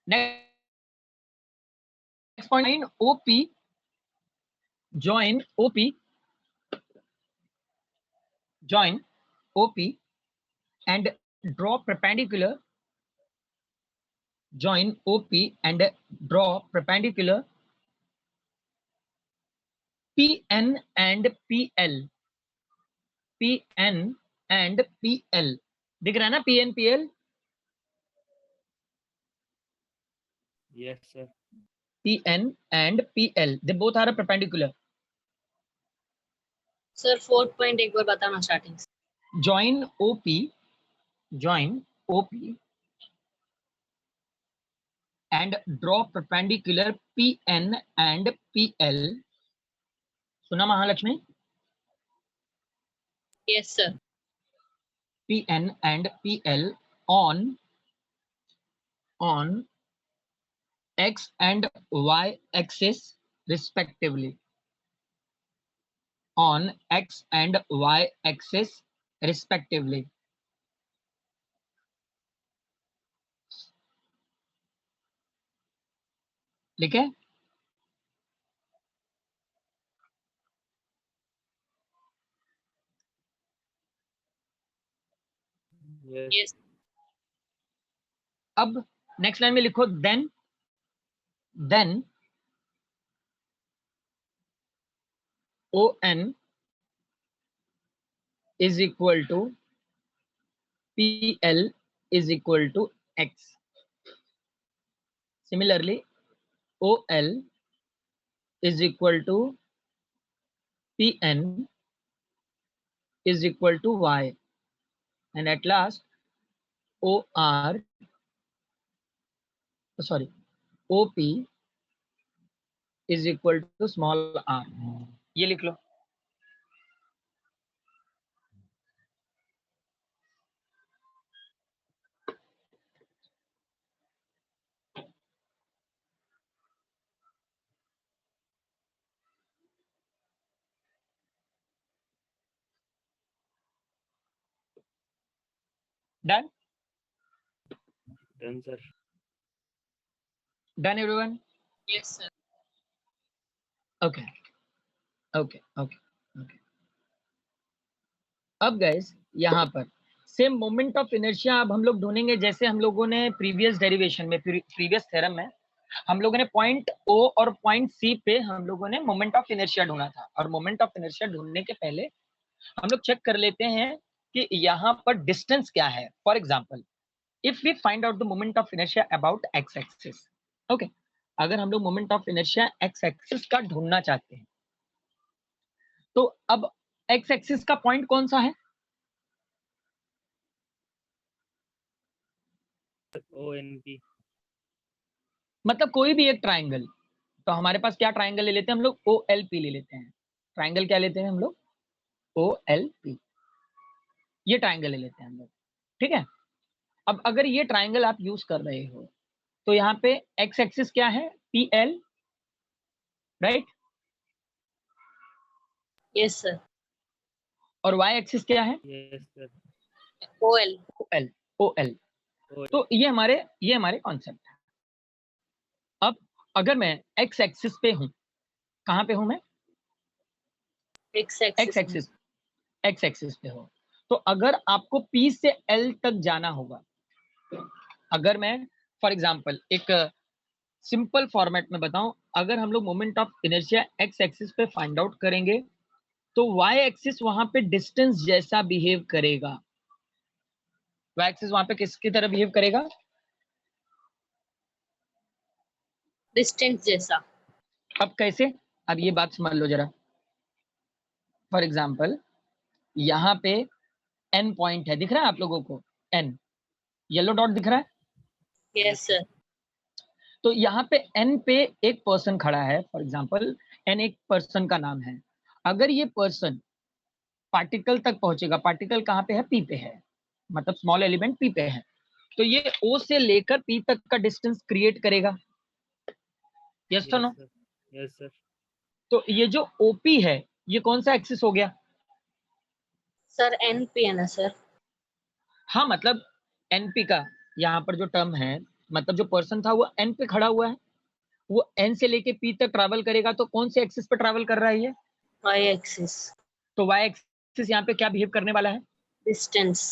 Next point, join OP and draw perpendicular. Join OP and draw perpendicular PN and PL. PN and PL. दिख रहा है ना PN PL? Yes, sir. PN and PL. They both are perpendicular. Sir, 4th point एक बार बताना starting से. Join OP and draw perpendicular PN and PL. सुना Mahalakshmi? Yes, sir. PN and PL on X and Y axis respectively. On X and Y axis respectively. लिखे? Yes. Yes. अब next line में लिखो then ON is equal to PL is equal to X. Similarly, OL is equal to PN is equal to Y. And at last, OP is equal to small r. ये लिख लो. Done? Done, sir. Done everyone? Yes, sir. Okay. अब guys यहाँ पर same moment of inertia अब हम लोग ढूंढेंगे जैसे हम लोगों ने प्रीवियस डेरिवेशन में, प्रीवियस थ्योरम में हम लोगों ने पॉइंट O और पॉइंट C पे हम लोगों ने मोमेंट ऑफ इनर्शिया ढूंढा था. और मोमेंट ऑफ इनर्शिया ढूंढने के पहले हम लोग चेक कर लेते हैं कि यहाँ पर डिस्टेंस क्या है. For example, if we find out the moment of inertia about X axis. Okay, अगर हम लोग moment of inertia X axis का ढूंढना चाहते हैं तो अब एक्स एक्सिस का पॉइंट कौन सा है? ONP. मतलब कोई भी एक ट्राइंगल. तो हमारे पास क्या ट्राइंगल ले लेते हैं हम लोग? OLP ले लेते हैं. ट्राइंगल क्या लेते हैं हम लोग? OLP. ये ट्राइंगल ले लेते हैं हम लोग. ठीक है. अब अगर ये ट्राइंगल आप यूज कर रहे हो तो यहाँ पे एक्स एक्सिस क्या है? PL, right? Yes, sir. और वाई एक्सिस क्या है? Yes, sir. OL. OL. तो ये हमारे कॉन्सेप्ट है. अब अगर मैं एक्स एक्सिस पे हूं, कहां पे हूं मैं? X axis. एक्स एक्सिस पे हो. तो अगर आपको P से L तक जाना होगा, अगर मैं फॉर एग्जांपल एक सिंपल फॉर्मेट में बताऊं, अगर हम लोग moment of inertia X axis पे फाइंड आउट करेंगे तो वाई एक्सिस वहां पे डिस्टेंस जैसा बिहेव करेगा. वाई एक्सिस वहां पे किसकी तरह बिहेव करेगा? Distance जैसा. अब कैसे? अब ये बात समझ लो जरा. फॉर एग्जाम्पल, यहाँ पे N पॉइंट है, दिख रहा है आप लोगों को? N येलो डॉट दिख रहा है? Yes, sir. तो यहाँ पे N पे एक पर्सन खड़ा है. फॉर एग्जाम्पल N एक पर्सन का नाम है. अगर ये पर्सन पार्टिकल तक पहुंचेगा। पार्टिकल कहाँ पे है? पी पे है, मतलब स्मॉल एलिमेंट पी पे है। तो ये ओ से लेकर पी तक का डिस्टेंस क्रिएट करेगा। यस तो नो? Yes sir. तो ये जो ओपी है ये कौन सा एक्सिस हो गया? सर NP है ना सर? हाँ, मतलब एनपी का यहाँ पर जो टर्म है, मतलब जो पर्सन था वो एन पे खड़ा हुआ है, वो एन से लेके पी तक ट्रैवल करेगा। तो कौन से एक्सिस पे ट्रैवल कर रहा है ये? Y axis. तो वाई एक्सिस यहाँ पे क्या बिहेव करने वाला है? डिस्टेंस।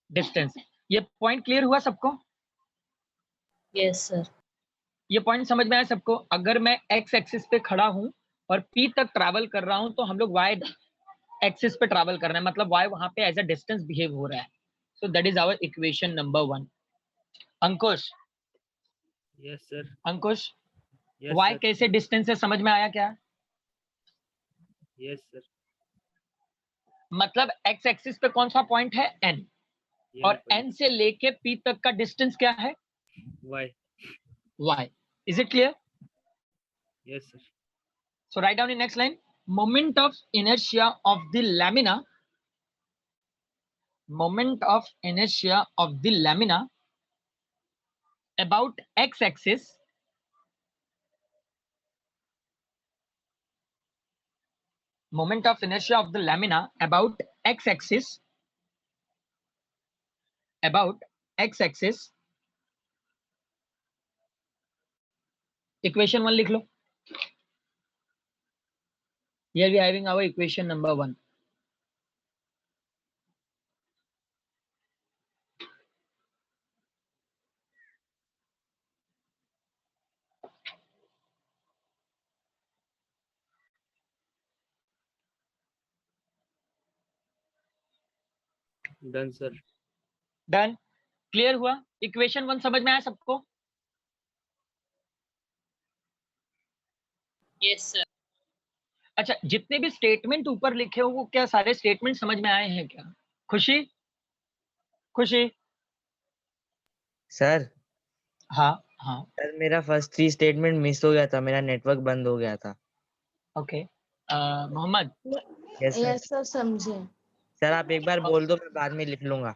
डिस्टेंस। ये पॉइंट क्लियर हुआ सबको? Yes sir. ये पॉइंट समझ में आया सबको? अगर मैं एक्स एक्सिस पे खड़ा हूं और पी तक ट्रैवल कर रहा हूं तो हम लोग वाई एक्सिस पे ट्रैवल कर रहे हैं, मतलब वाई वहां पे एज अ डिस्टेंस बिहेव हो रहा है। So that is our equation number 1। Ankush, yes sir. Ankush, yes Y sir. कैसे डिस्टेंस है, समझ में आया क्या? Yes sir. मतलब एक्स एक्सिस पे कौन सा पॉइंट है? एन, और एन से लेके पी तक का डिस्टेंस क्या है? Y. Y. Is it clear? Yes sir. So write down in next line, moment of inertia of the lamina, moment of inertia of the lamina about x-axis, moment of inertia of the lamina about x-axis, about x-axis, equation 1 लिख लो। Here we are having our equation number 1. Done sir. Done? Clear हुआ? Equation 1 समझ में आया सबको? Yes sir. अच्छा, जितने भी statement ऊपर लिखे हो वो क्या सारे स्टेटमेंट समझ में आए हैं क्या? खुशी, खुशी? सर हाँ हाँ, सर मेरा फर्स्ट 3 स्टेटमेंट मिस हो गया था, मेरा नेटवर्क बंद हो गया था। Okay. Mohammad, yes sir. Yes sir, समझे। सर आप एक बार बोल दो, मैं बाद में लिख लूंगा।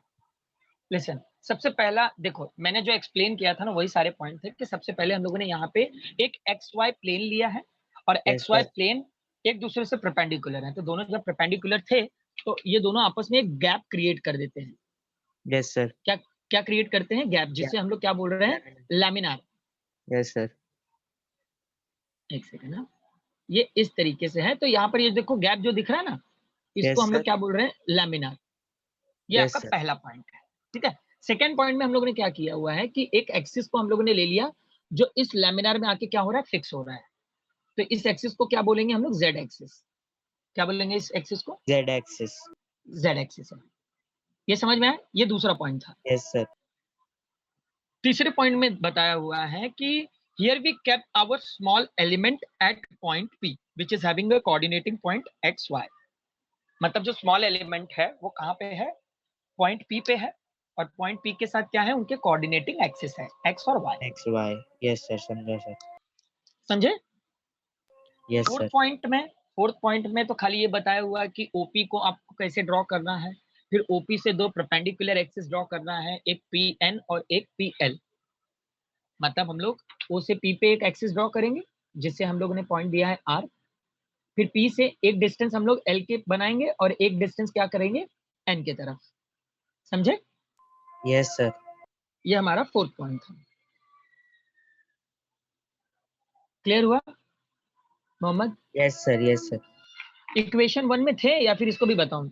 लिसन, सबसे पहला देखो, मैंने जो एक्सप्लेन किया था ना वही सारे पॉइंट थे कि सबसे पहले हम लोगों ने यहाँ पे एक एक्स वाई प्लेन लिया है और yes X Y sir. Plane एक दूसरे से परपेंडिकुलर है। तो दोनों जब परपेंडिकुलर थे तो ये दोनों आपस में एक गैप क्रिएट कर देते हैं। Yes sir. क्या क्या क्रिएट करते हैं? गैप, जिससे हम लोग क्या बोल रहे हैं? लैमिनार। Yes sir. एक सेकंड ना, ये इस तरीके से है। तो यहाँ पर ये देखो गैप जो दिख रहा है ना, इसको यस हम लोग सर। क्या बोल रहे हैं? लैमिनार। ये यस आपका सर। पहला पॉइंट है, ठीक है। सेकेंड पॉइंट में हम लोगों ने क्या किया हुआ है कि एक एक्सिस को हम लोगों ने ले लिया जो इस लैमिनार में आके क्या हो रहा है? फिक्स हो रहा है। तो इस एक्सिस को क्या बोलेंगे हम लोग? Z axis. क्या बोलेंगे इस एक्सिस को? Z axis. जेड एक्सिस है। ये समझ में आया? ये दूसरा पॉइंट था। Yes sir. तीसरे पॉइंट में बताया हुआ है कि here we kept our small element at point P which is having a coordinating point X Y. मतलब जो स्मॉल एलिमेंट है वो कहाँ पे है? पॉइंट पी पे है, और पॉइंट पी के साथ क्या है? उनके कोऑर्डिनेटिंग एक्सिस है एक्स और Y. X Y. Yes sir, समझा सर। समझे? Yes fourth sir. पॉइंट में तो खाली ये बताया हुआ है कि ओपी को आपको कैसे ड्रॉ करना है, फिर ओपी से दो परपेंडिकुलर एक्सिस ड्रॉ करना है, एक पी एन और एक पी एल। मतलब हम लोग ओ से पी पे एक एक्सिस ड्रॉ करेंगे जिससे हम लोगों ने पॉइंट दिया है आर, फिर पी से एक डिस्टेंस हम लोग एल के बनाएंगे और एक डिस्टेंस क्या करेंगे? एन के तरफ। समझे? Yes sir. ये हमारा फोर्थ पॉइंट था। क्लियर हुआ Mohammad? Yes sir. Yes sir. Equation 1 में थे या फिर इसको भी बताऊं?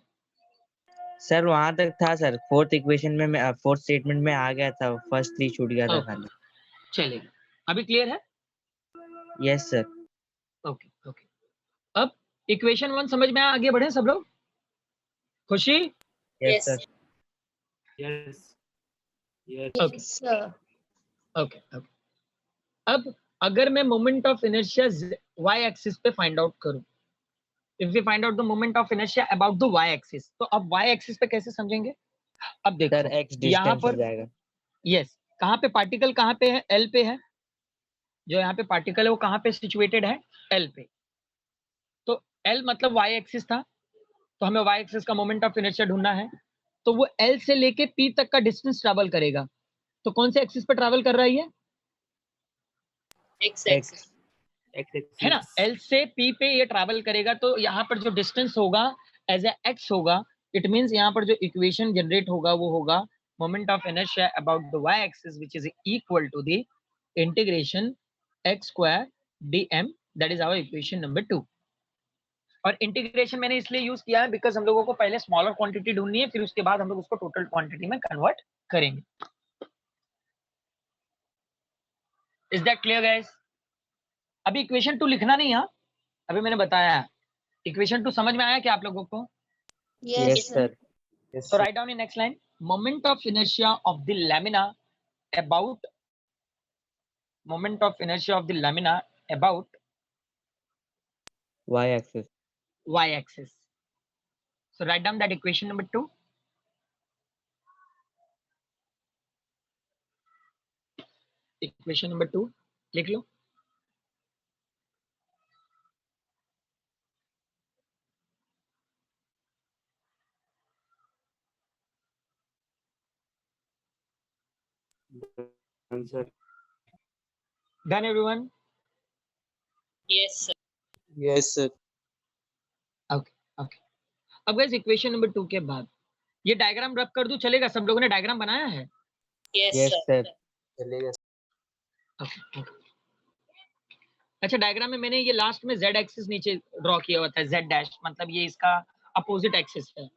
सर वहां तक था सर, फोर्थ इक्वेशन में मैं फोर्थ स्टेटमेंट में आ गया था, फर्स्ट 3 छूट गया था ओके, खाली। चलेगा। अभी क्लियर है? Yes sir. Okay okay. अब इक्वेशन 1 समझ में आया? आगे बढ़े सब लोग? खुशी? Yes yes. Sir. Yes. Yes. Okay yes sir. Okay okay. अब अगर मैं moment of inertia y axis पे फाइंड आउट करूं, if we find out the moment of inertia about the y axis, तो अब y एक्सिस पे कैसे समझेंगे? अब सर देखो एक्स यहाँ डिस्टेंस हो पर, जाएगा। यस, कहाँ पे पार्टिकल कहाँ पे है? एल पे है। जो यहाँ पे पार्टिकल है वो कहाँ पे सिचुएटेड है? एल पे। तो एल मतलब y एक्सिस था, तो हमें y एक्सिस का मोमेंट ऑफ इनर्शिया ढूंढना है, तो वो L से लेके P तक का डिस्टेंस ट्रैवल करेगा। तो कौन से एक्सिस पे ट्रैवल कर रहा है ये? X axis. एक्स है ना, एक्सिस। L से P पे ये ट्रैवल करेगा, तो यहाँ पर जो डिस्टेंस होगा एज ए x होगा, इट मींस यहाँ पर जो इक्वेशन जनरेट होगा वो होगा moment of inertia about the y axis which is equal to the integration x square dm, that is our equation number 2। और इंटीग्रेशन मैंने इसलिए यूज किया है बिकॉज हम लोगों को पहले स्मॉलर क्वांटिटी ढूंढनी है, फिर उसके बाद हम लोग उसको टोटल क्वांटिटी में कन्वर्ट करेंगे। Is that clear guys? अभी इक्वेशन 2 लिखना नहीं, हाँ अभी मैंने बताया है। इक्वेशन 2 समझ में आया क्या आप लोगों को? Yes, Yes, sir. sir. Yes, So sir. write down in next line, moment of inertia of the lamina about Y axis. y axis. So write down that equation number 2. Equation number 2 लिख लो। Answer. Done everyone? Yes, sir. Yes, sir. Okay, okay. अब guys equation number 2 के बाद ये diagram rub कर दूं, चलेगा? सब लोगों ने डायग्राम बनाया है? Yes, Yes, sir. sir. चलेगा। Okay, okay. अच्छा, डायग्राम में मैंने ये लास्ट में z एक्सिस नीचे ड्रॉ किया हुआ था, z डैश, मतलब ये इसका अपोजिट एक्सिस है।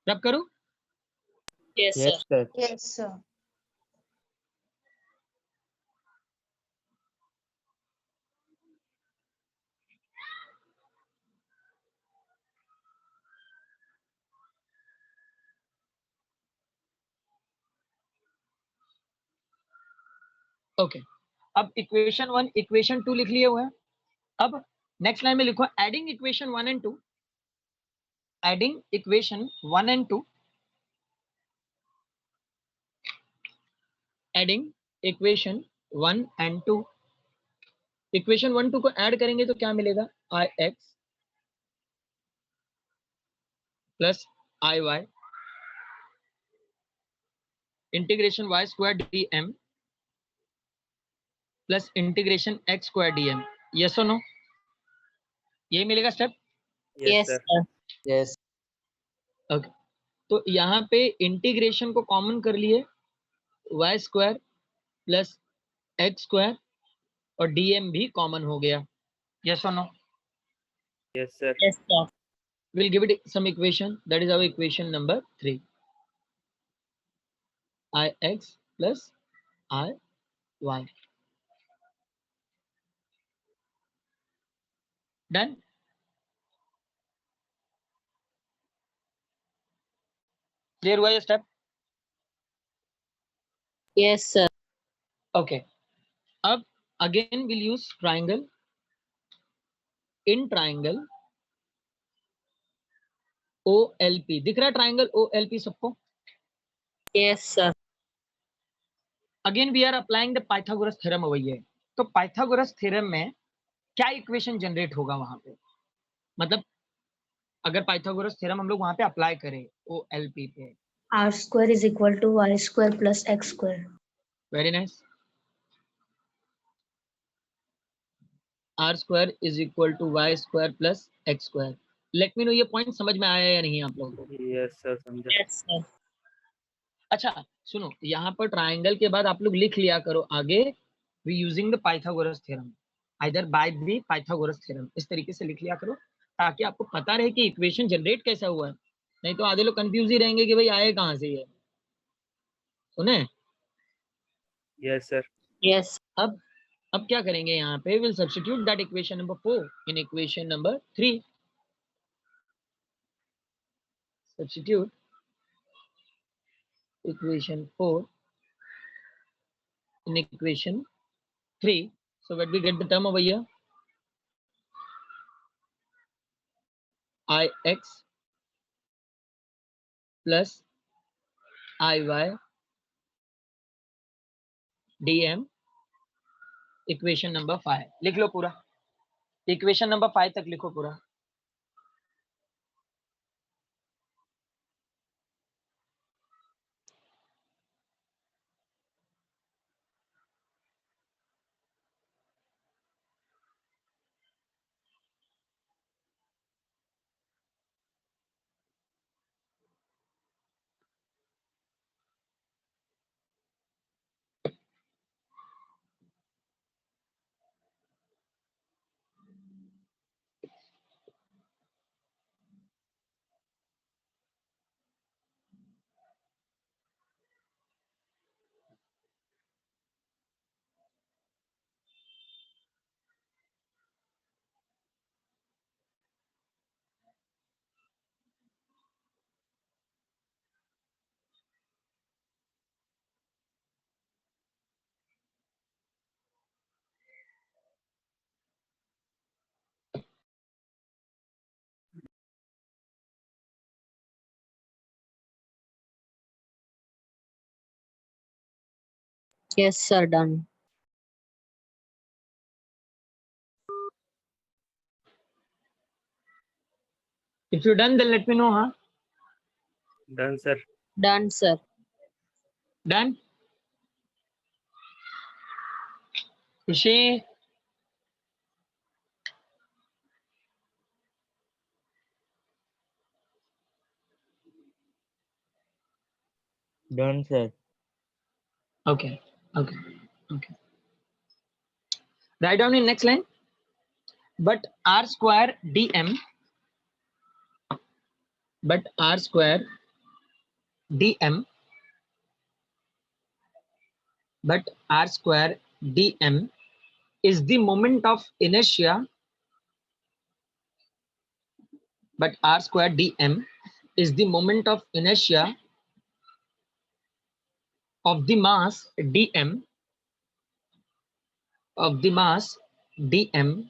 रब करूं? Yes, sir. Yes, sir. Yes, sir. Okay, अब इक्वेशन 1 इक्वेशन 2 लिख लिए हुए हैं। अब नेक्स्ट लाइन में लिखो adding equation 1 and 2, adding equation 1 and 2, adding equation 1 and 2। Equation 1 2 को ऐड करेंगे तो क्या मिलेगा? I X plus I Y integration Y square D M plus integration X square D M. Yes और नो? यही मिलेगा step? Yes, yes sir. sir. Yes. Okay, तो यहाँ पे इंटीग्रेशन को कॉमन कर लिए, Y square plus X square और डीएम भी कॉमन हो गया। यस और no? Yes sir. Yes, sir. We'll give it some equation, that is our equation number 3, ix plus iy. Done? Clear हुआ ये step? Yes, sir. Okay, अब again we'll use triangle. In triangle OLP, दिख रहा है triangle OLP सबको? Yes, sir. Again we are applying the Pythagoras theorem over here. तो Pythagoras theorem में क्या इक्वेशन जनरेट होगा वहां पे? मतलब अगर Pythagoras theorem हम लोग वहां पे अप्लाई करें OLP पे। R square is equal to y square plus x square. Very nice. R square is equal to y square plus x square. Let me know ये पॉइंट समझ में आया या नहीं आप लोगों को? यस सर, समझा। Yes, sir. अच्छा सुनो, यहाँ पर ट्राइंगल के बाद आप लोग लिख लिया करो आगे we using the Pythagoras theorem, either by the Pythagoras theorem, इस तरीके से लिख लिया करो ताकि आपको पता रहे कि इक्वेशन जनरेट कैसा हुआ है। नहीं तो आधे लोग कंफ्यूज ही रहेंगे कि भाई आए कहाँ से ये। सुने? Yes sir. Yes. अब क्या करेंगे यहाँ पे? Will substitute that equation number 4 in equation number 3। Substitute equation 4 in equation 3. So when we get the term over here, ix plus iy dm equation number 5 लिख लो पूरा, इक्वेशन नंबर 5 तक लिखो पूरा। Yes, sir. Done. If you're done, then let me know, huh? Done, sir. Done, sir. Done? खुशी, Done, sir. okay, okay, okay. Write down in next line. But r square dm, but r square dm, but r square dm is the moment of inertia, but r square dm is the moment of inertia of the mass dm, of the mass dm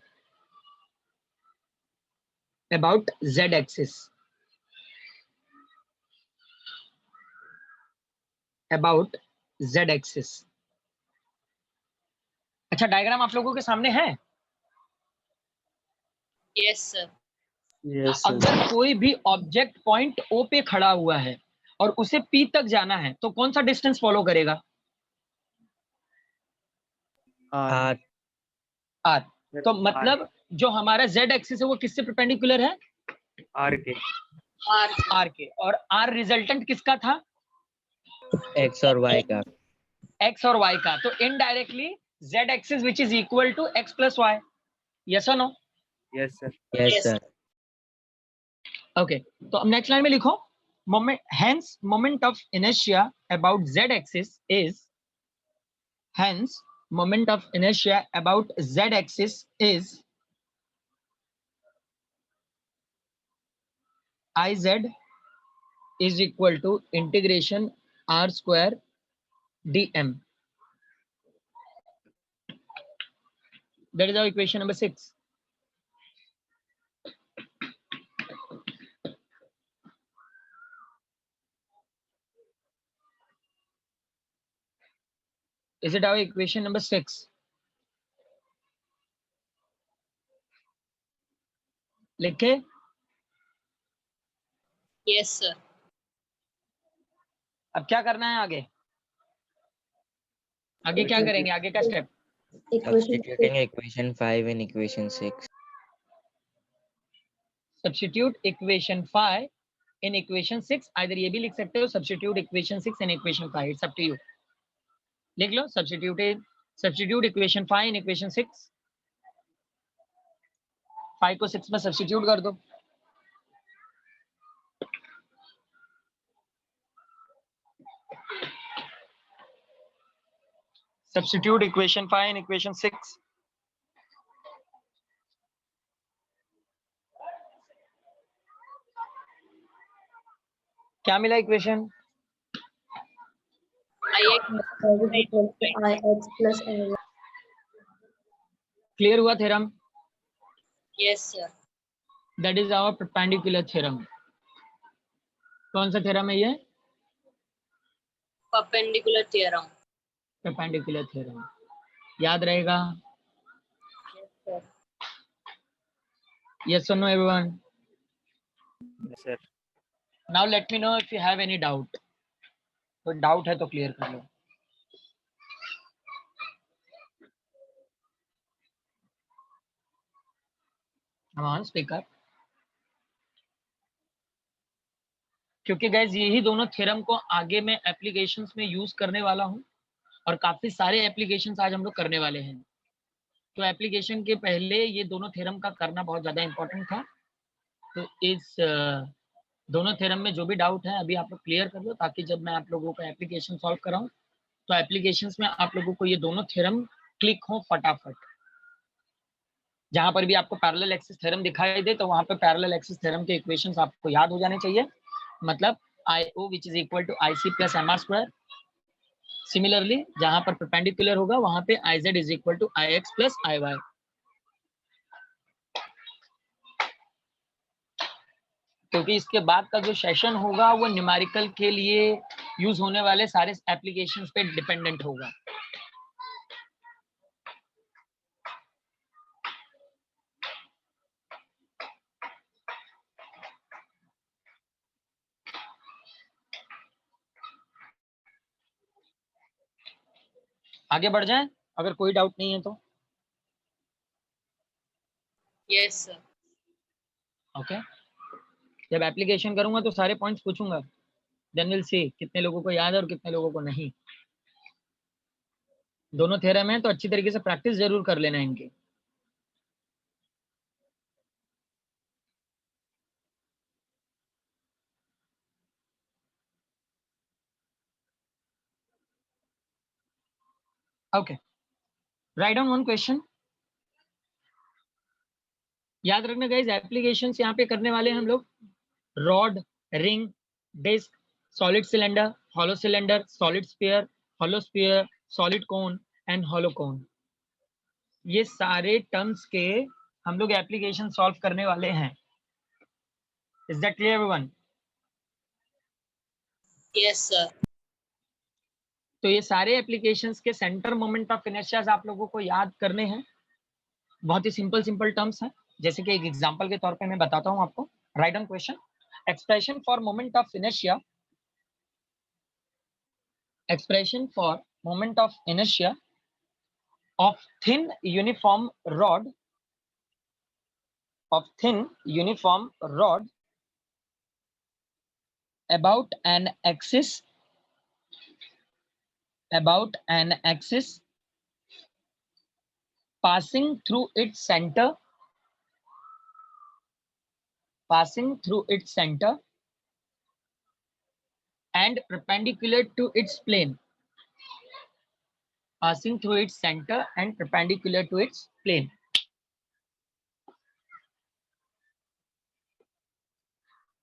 about z axis, about z axis. अच्छा, diagram आप लोगों के सामने है? Yes, sir. Yes, अगर कोई भी object point O पे खड़ा हुआ है और उसे P तक जाना है तो कौन सा डिस्टेंस फॉलो करेगा? R. R. तो मतलब जो हमारा Z एक्सिस है वो किससे परपेंडिकुलर है? R के। R. R के। और R रिजल्टेंट किसका था? X और Y का। X और Y का। तो indirectly Z axis which is equal to X plus Y. Yes और no? Yes, sir. Yes, Yes. sir. Okay, तो अब नेक्स्ट लाइन में लिखो, moment, hence moment of inertia about Z axis is, hence moment of inertia about Z axis is Iz is equal to integration r square dm. That is our equation number 6. Is it our equation number 6? लिखे? Yes, sir. अब क्या करना है आगे? आगे क्या करेंगे? आगे का step? Substituting equation 5 in equation 6. Substitute equation 5 in equation 6. either ये भी लिख सकते हो, substitute equation 6 in equation 5. It's up to you. लिख लो, substitute equation 5 in equation 6. 5 को 6 में सब्स्टिट्यूट कर दो. Substitute equation 5 in equation 6. क्या मिला equation? Ix plus Ay. Clear हुआ theorem? Yes, sir. That is our perpendicular theorem. कौन सा थ्योरम है ये? Perpendicular theorem. Perpendicular theorem. याद रहेगा? sir. Yes or no everyone? Yes, sir. Now let me know if you have any doubt. तो doubt है तो क्लियर कर लो. Come on, speak up. क्योंकि गाइज यही दोनों थ्योरम को आगे मैं एप्लीकेशंस में यूज करने वाला हूं और काफी सारे एप्लीकेशंस आज हम लोग करने वाले हैं. तो एप्लीकेशन के पहले ये दोनों थ्योरम का करना बहुत ज्यादा इंपॉर्टेंट था. तो इस दोनों थ्योरम में जो भी डाउट है अभी आप लोग क्लियर कर लो, ताकि जब मैं आप लोगों का एप्लीकेशन सॉल्व कराऊं तो एप्लीकेशंस में आप लोगों को ये दोनों थ्योरम क्लिक हो फटाफट. जहां पर भी आपको पैरेलल एक्सिस थ्योरम दिखाई दे तो वहां पर पैरेलल एक्सिस थ्योरम के इक्वेशंस आपको याद हो जाने चाहिए. मतलब IO which is equal to IC plus MR square. Similarly जहां पर परपेंडिकुलर होगा वहां पे IZ is equal to IX plus IY. क्योंकि इसके बाद का जो सेशन होगा वो न्यूमेरिकल के लिए यूज होने वाले सारे एप्लीकेशंस पे डिपेंडेंट होगा. आगे बढ़ जाएं अगर कोई डाउट नहीं है तो. Yes, sir. ओके जब एप्लीकेशन करूंगा तो सारे पॉइंट्स पूछूंगा. देन विल सी कितने लोगों को याद है और कितने लोगों को नहीं. दोनों थ्योरम है तो अच्छी तरीके से प्रैक्टिस जरूर कर लेना इनकी. Okay write down one question. याद रखना गाइस एप्लीकेशंस यहाँ पे करने वाले हैं हम लोग. Rod, ring, disc, solid cylinder, hollow cylinder, solid sphere, hollow sphere, solid cone and hollow cone. ये सारे टर्म्स के हम लोग एप्लीकेशन सॉल्व करने वाले हैं. Is that clear everyone? Yes, sir. तो ये सारे एप्लीकेशंस के सेंटर मोमेंट ऑफ इनर्शियाज आप लोगों को याद करने हैं. बहुत ही सिंपल टर्म्स हैं. जैसे कि एक एग्जांपल के तौर पे मैं बताता हूं आपको. Write down question. Expression for moment of inertia, expression for moment of inertia of thin uniform rod about an axis passing through its center and perpendicular to its plane. Passing through its center and perpendicular to its plane.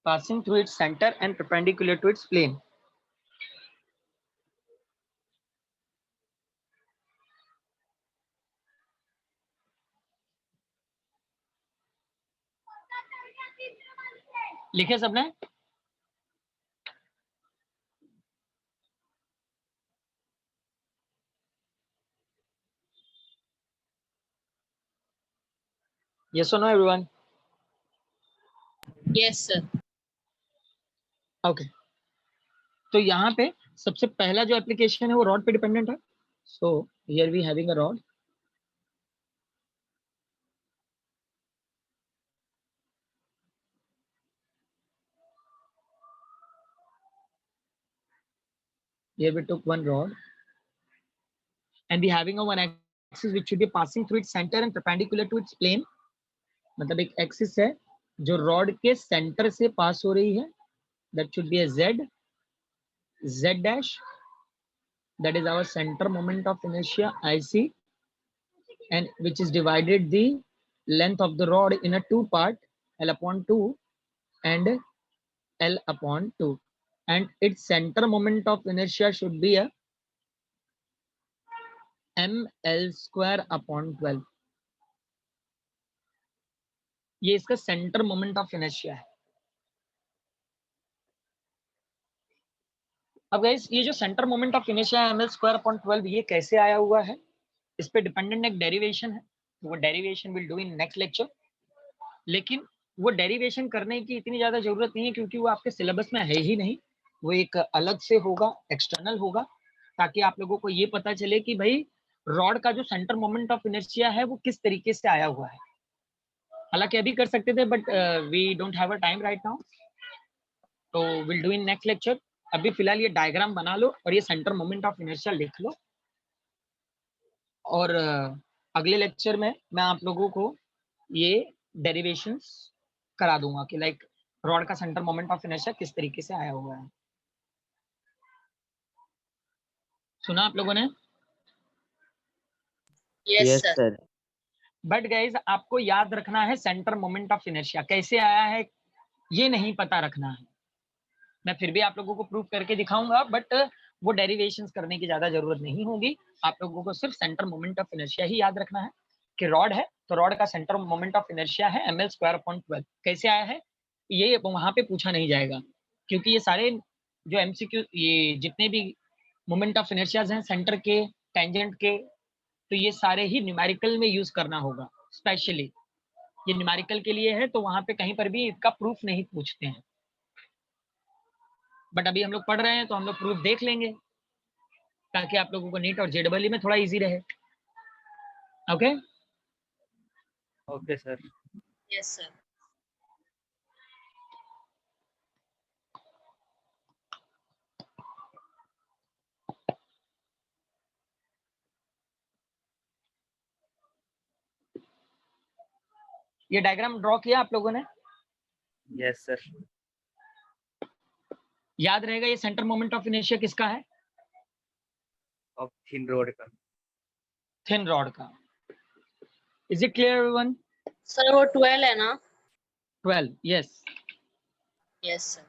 Passing through its center and perpendicular to its plane. लिखे सबने? Yes or no everyone? Yes, sir. Okay तो यहाँ पे सबसे पहला जो application है वो रॉड पे डिपेंडेंट है. So here we having a rod. Here we took one rod and we having a one axis which should be passing through its center and perpendicular to its plane. मतलब एक axis है जो rod के centre से पास हो रही है. That should be a z dash. That is our center moment of inertia IC, and which is divided the length of the rod in a two part, L upon 2 and L upon 2, and its center moment of inertia should be a ml square upon 12. ये इसका centre moment of inertia है. अब guys ये जो centre moment of inertia है ml square upon 12 ये कैसे आया हुआ है इस पे डिपेंडेंट एक डेरिवेशन है, वो derivation will do in next lecture. लेकिन वो डेरिवेशन करने की इतनी ज्यादा जरूरत नहीं है क्योंकि वो आपके सिलेबस में है ही नहीं, वो एक अलग से होगा, एक्सटर्नल होगा, ताकि आप लोगों को ये पता चले कि भाई रॉड का जो सेंटर मोमेंट ऑफ इनर्शिया है वो किस तरीके से आया हुआ है। हालांकि अभी कर सकते थे but we don't have a time right now, तो will do in next lecture. अभी फिलहाल ये डायग्राम बना लो और ये सेंटर मोमेंट ऑफ इनर्शिया लिख लो, और अगले लेक्चर में मैं आप लोगों को ये डेरिवेशंस करा दूंगा कि लाइक रॉड का सेंटर मोमेंट ऑफ इनर्शिया किस तरीके से आया हुआ है। सुना आप लोगों ने? Yes, yes sir. Sir. But guys आपको याद रखना है सेंटर मोमेंट ऑफ इनर्शिया कैसे आया है ये नहीं पता रखना है। मैं फिर भी आप लोगों को प्रूव करके दिखाऊंगा, बट वो डेरिवेशंस करने की ज्यादा जरूरत नहीं होगी। आप लोगों को सिर्फ सेंटर मोमेंट ऑफ इनर्शिया ही याद रखना है कि रॉड है तो रॉड का सेंटर मोमेंट ऑफ इनर्शिया है ml²/12। कैसे आया है ये वहां पे पूछा नहीं जाएगा, क्योंकि ये सारे जो एमसीक्यू, ये जितने भी मोमेंट ऑफ इनर्शियाज हैं सेंटर के, टेंजेंट के, तो ये सारे ही न्यूमेरिकल में यूज करना होगा। स्पेशली ये न्यूमेरिकल के लिए है, तो वहां पे कहीं पर भी इसका प्रूफ नहीं पूछते हैं। बट अभी हम लोग पढ़ रहे हैं तो हम लोग प्रूफ देख लेंगे ताकि आप लोगों को नीट और जेडबल में थोड़ा इजी रहे। Okay okay sir. Yes, sir. ये डायग्राम ड्रॉ किया आप लोगों ने? Yes sir. याद रहेगा ये सेंटर मोमेंट ऑफ इनर्शिया किसका है? ऑफ थिन रोड का। थिन रॉड का। Is it clear everyone? Sir, वो 12 है ना? 12, yes. Yes, sir.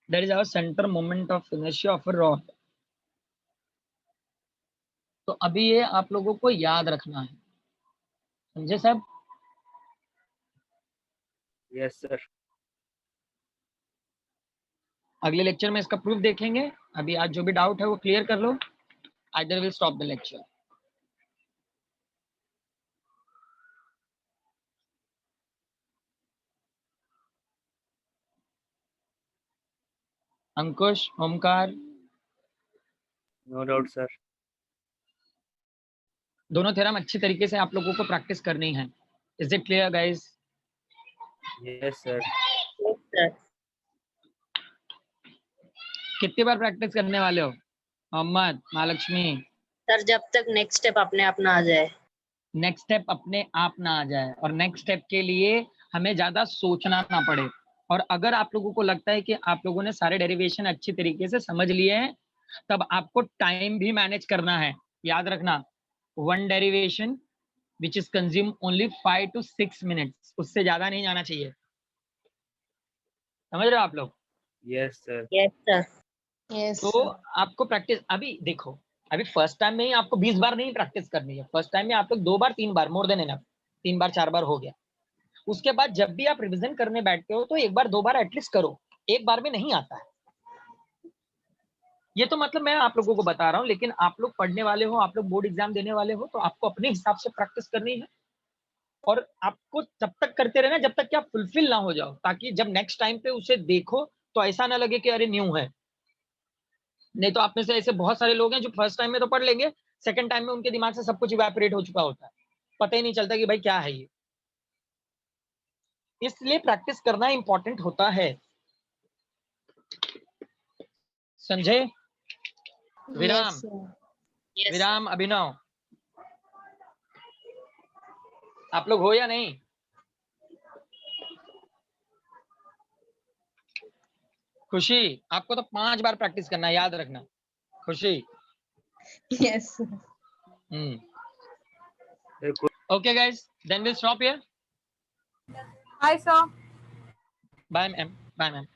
That is our center moment of inertia of a rod. तो अभी ये आप लोगों को याद रखना है, समझे साहब? Yes sir. अगले लेक्चर में इसका प्रूफ देखेंगे। अभी आज जो भी डाउट है वो क्लियर कर लो, either will stop the lecture. Ankush, Omkar, no doubt sir. दोनों थ्योरम अच्छी तरीके से आप लोगों को प्रैक्टिस करनी है। Is it clear guys? Yes sir. Yes, sir. कितनी बार प्रैक्टिस करने वाले हो? मोहम्मद, महालक्ष्मी? Sir, जब तक नेक्स्ट स्टेप अपने आप ना आ जाए। नेक्स्ट स्टेप अपने आप ना आ जाए, और नेक्स्ट स्टेप के लिए हमें ज्यादा सोचना ना पड़े। और अगर आप लोगों को लगता है कि आप लोगों ने सारे डेरिवेशन अच्छी तरीके से समझ लिए हैं, तब आपको टाइम भी मैनेज करना है। याद रखना, one derivation which is consume only 5 to 6 minutes, उससे ज्यादा नहीं जाना चाहिए। समझ रहे हो आप लोग? Yes sir. Yes, sir. Yes, तो sir. आपको प्रैक्टिस अभी देखो, अभी फर्स्ट टाइम में ही आपको 20 बार नहीं प्रैक्टिस करनी है। फर्स्ट टाइम में आप लोग 2 बार 3 बार, मोर देन एनफ, 3 बार 4 बार हो गया। उसके बाद जब भी आप रिवीजन करने बैठते हो तो 1 बार 2 बार एटलीस्ट करो, एक बार में नहीं आता है। ये तो मतलब मैं आप लोगों को बता रहा हूँ, लेकिन आप लोग पढ़ने वाले हो, आप लोग बोर्ड एग्जाम देने वाले हो, तो आपको अपने हिसाब से प्रैक्टिस करनी है। और आपको तब तक करते रहना जब तक कि आप फुलफिल ना हो जाओ, ताकि जब नेक्स्ट टाइम पे उसे देखो तो ऐसा ना लगे कि अरे न्यू है। नहीं तो आप में से ऐसे बहुत सारे लोग हैं जो फर्स्ट टाइम में तो पढ़ लेंगे, सेकंड टाइम में उनके दिमाग से सब कुछ इवेपोरेट हो चुका होता है, पता ही नहीं चलता कि भाई क्या है ये। इसलिए प्रैक्टिस करना इंपॉर्टेंट होता है। संजय, विराम, Yes, sir. Yes, sir. विराम, अभिनव, आप लोग हो या नहीं? खुशी, आपको तो 5 बार प्रैक्टिस करना है, याद रखना। Khushi, Yes, sir. Okay guys, then will stop here. Hi, sir. Bye ma'am, bye ma'am.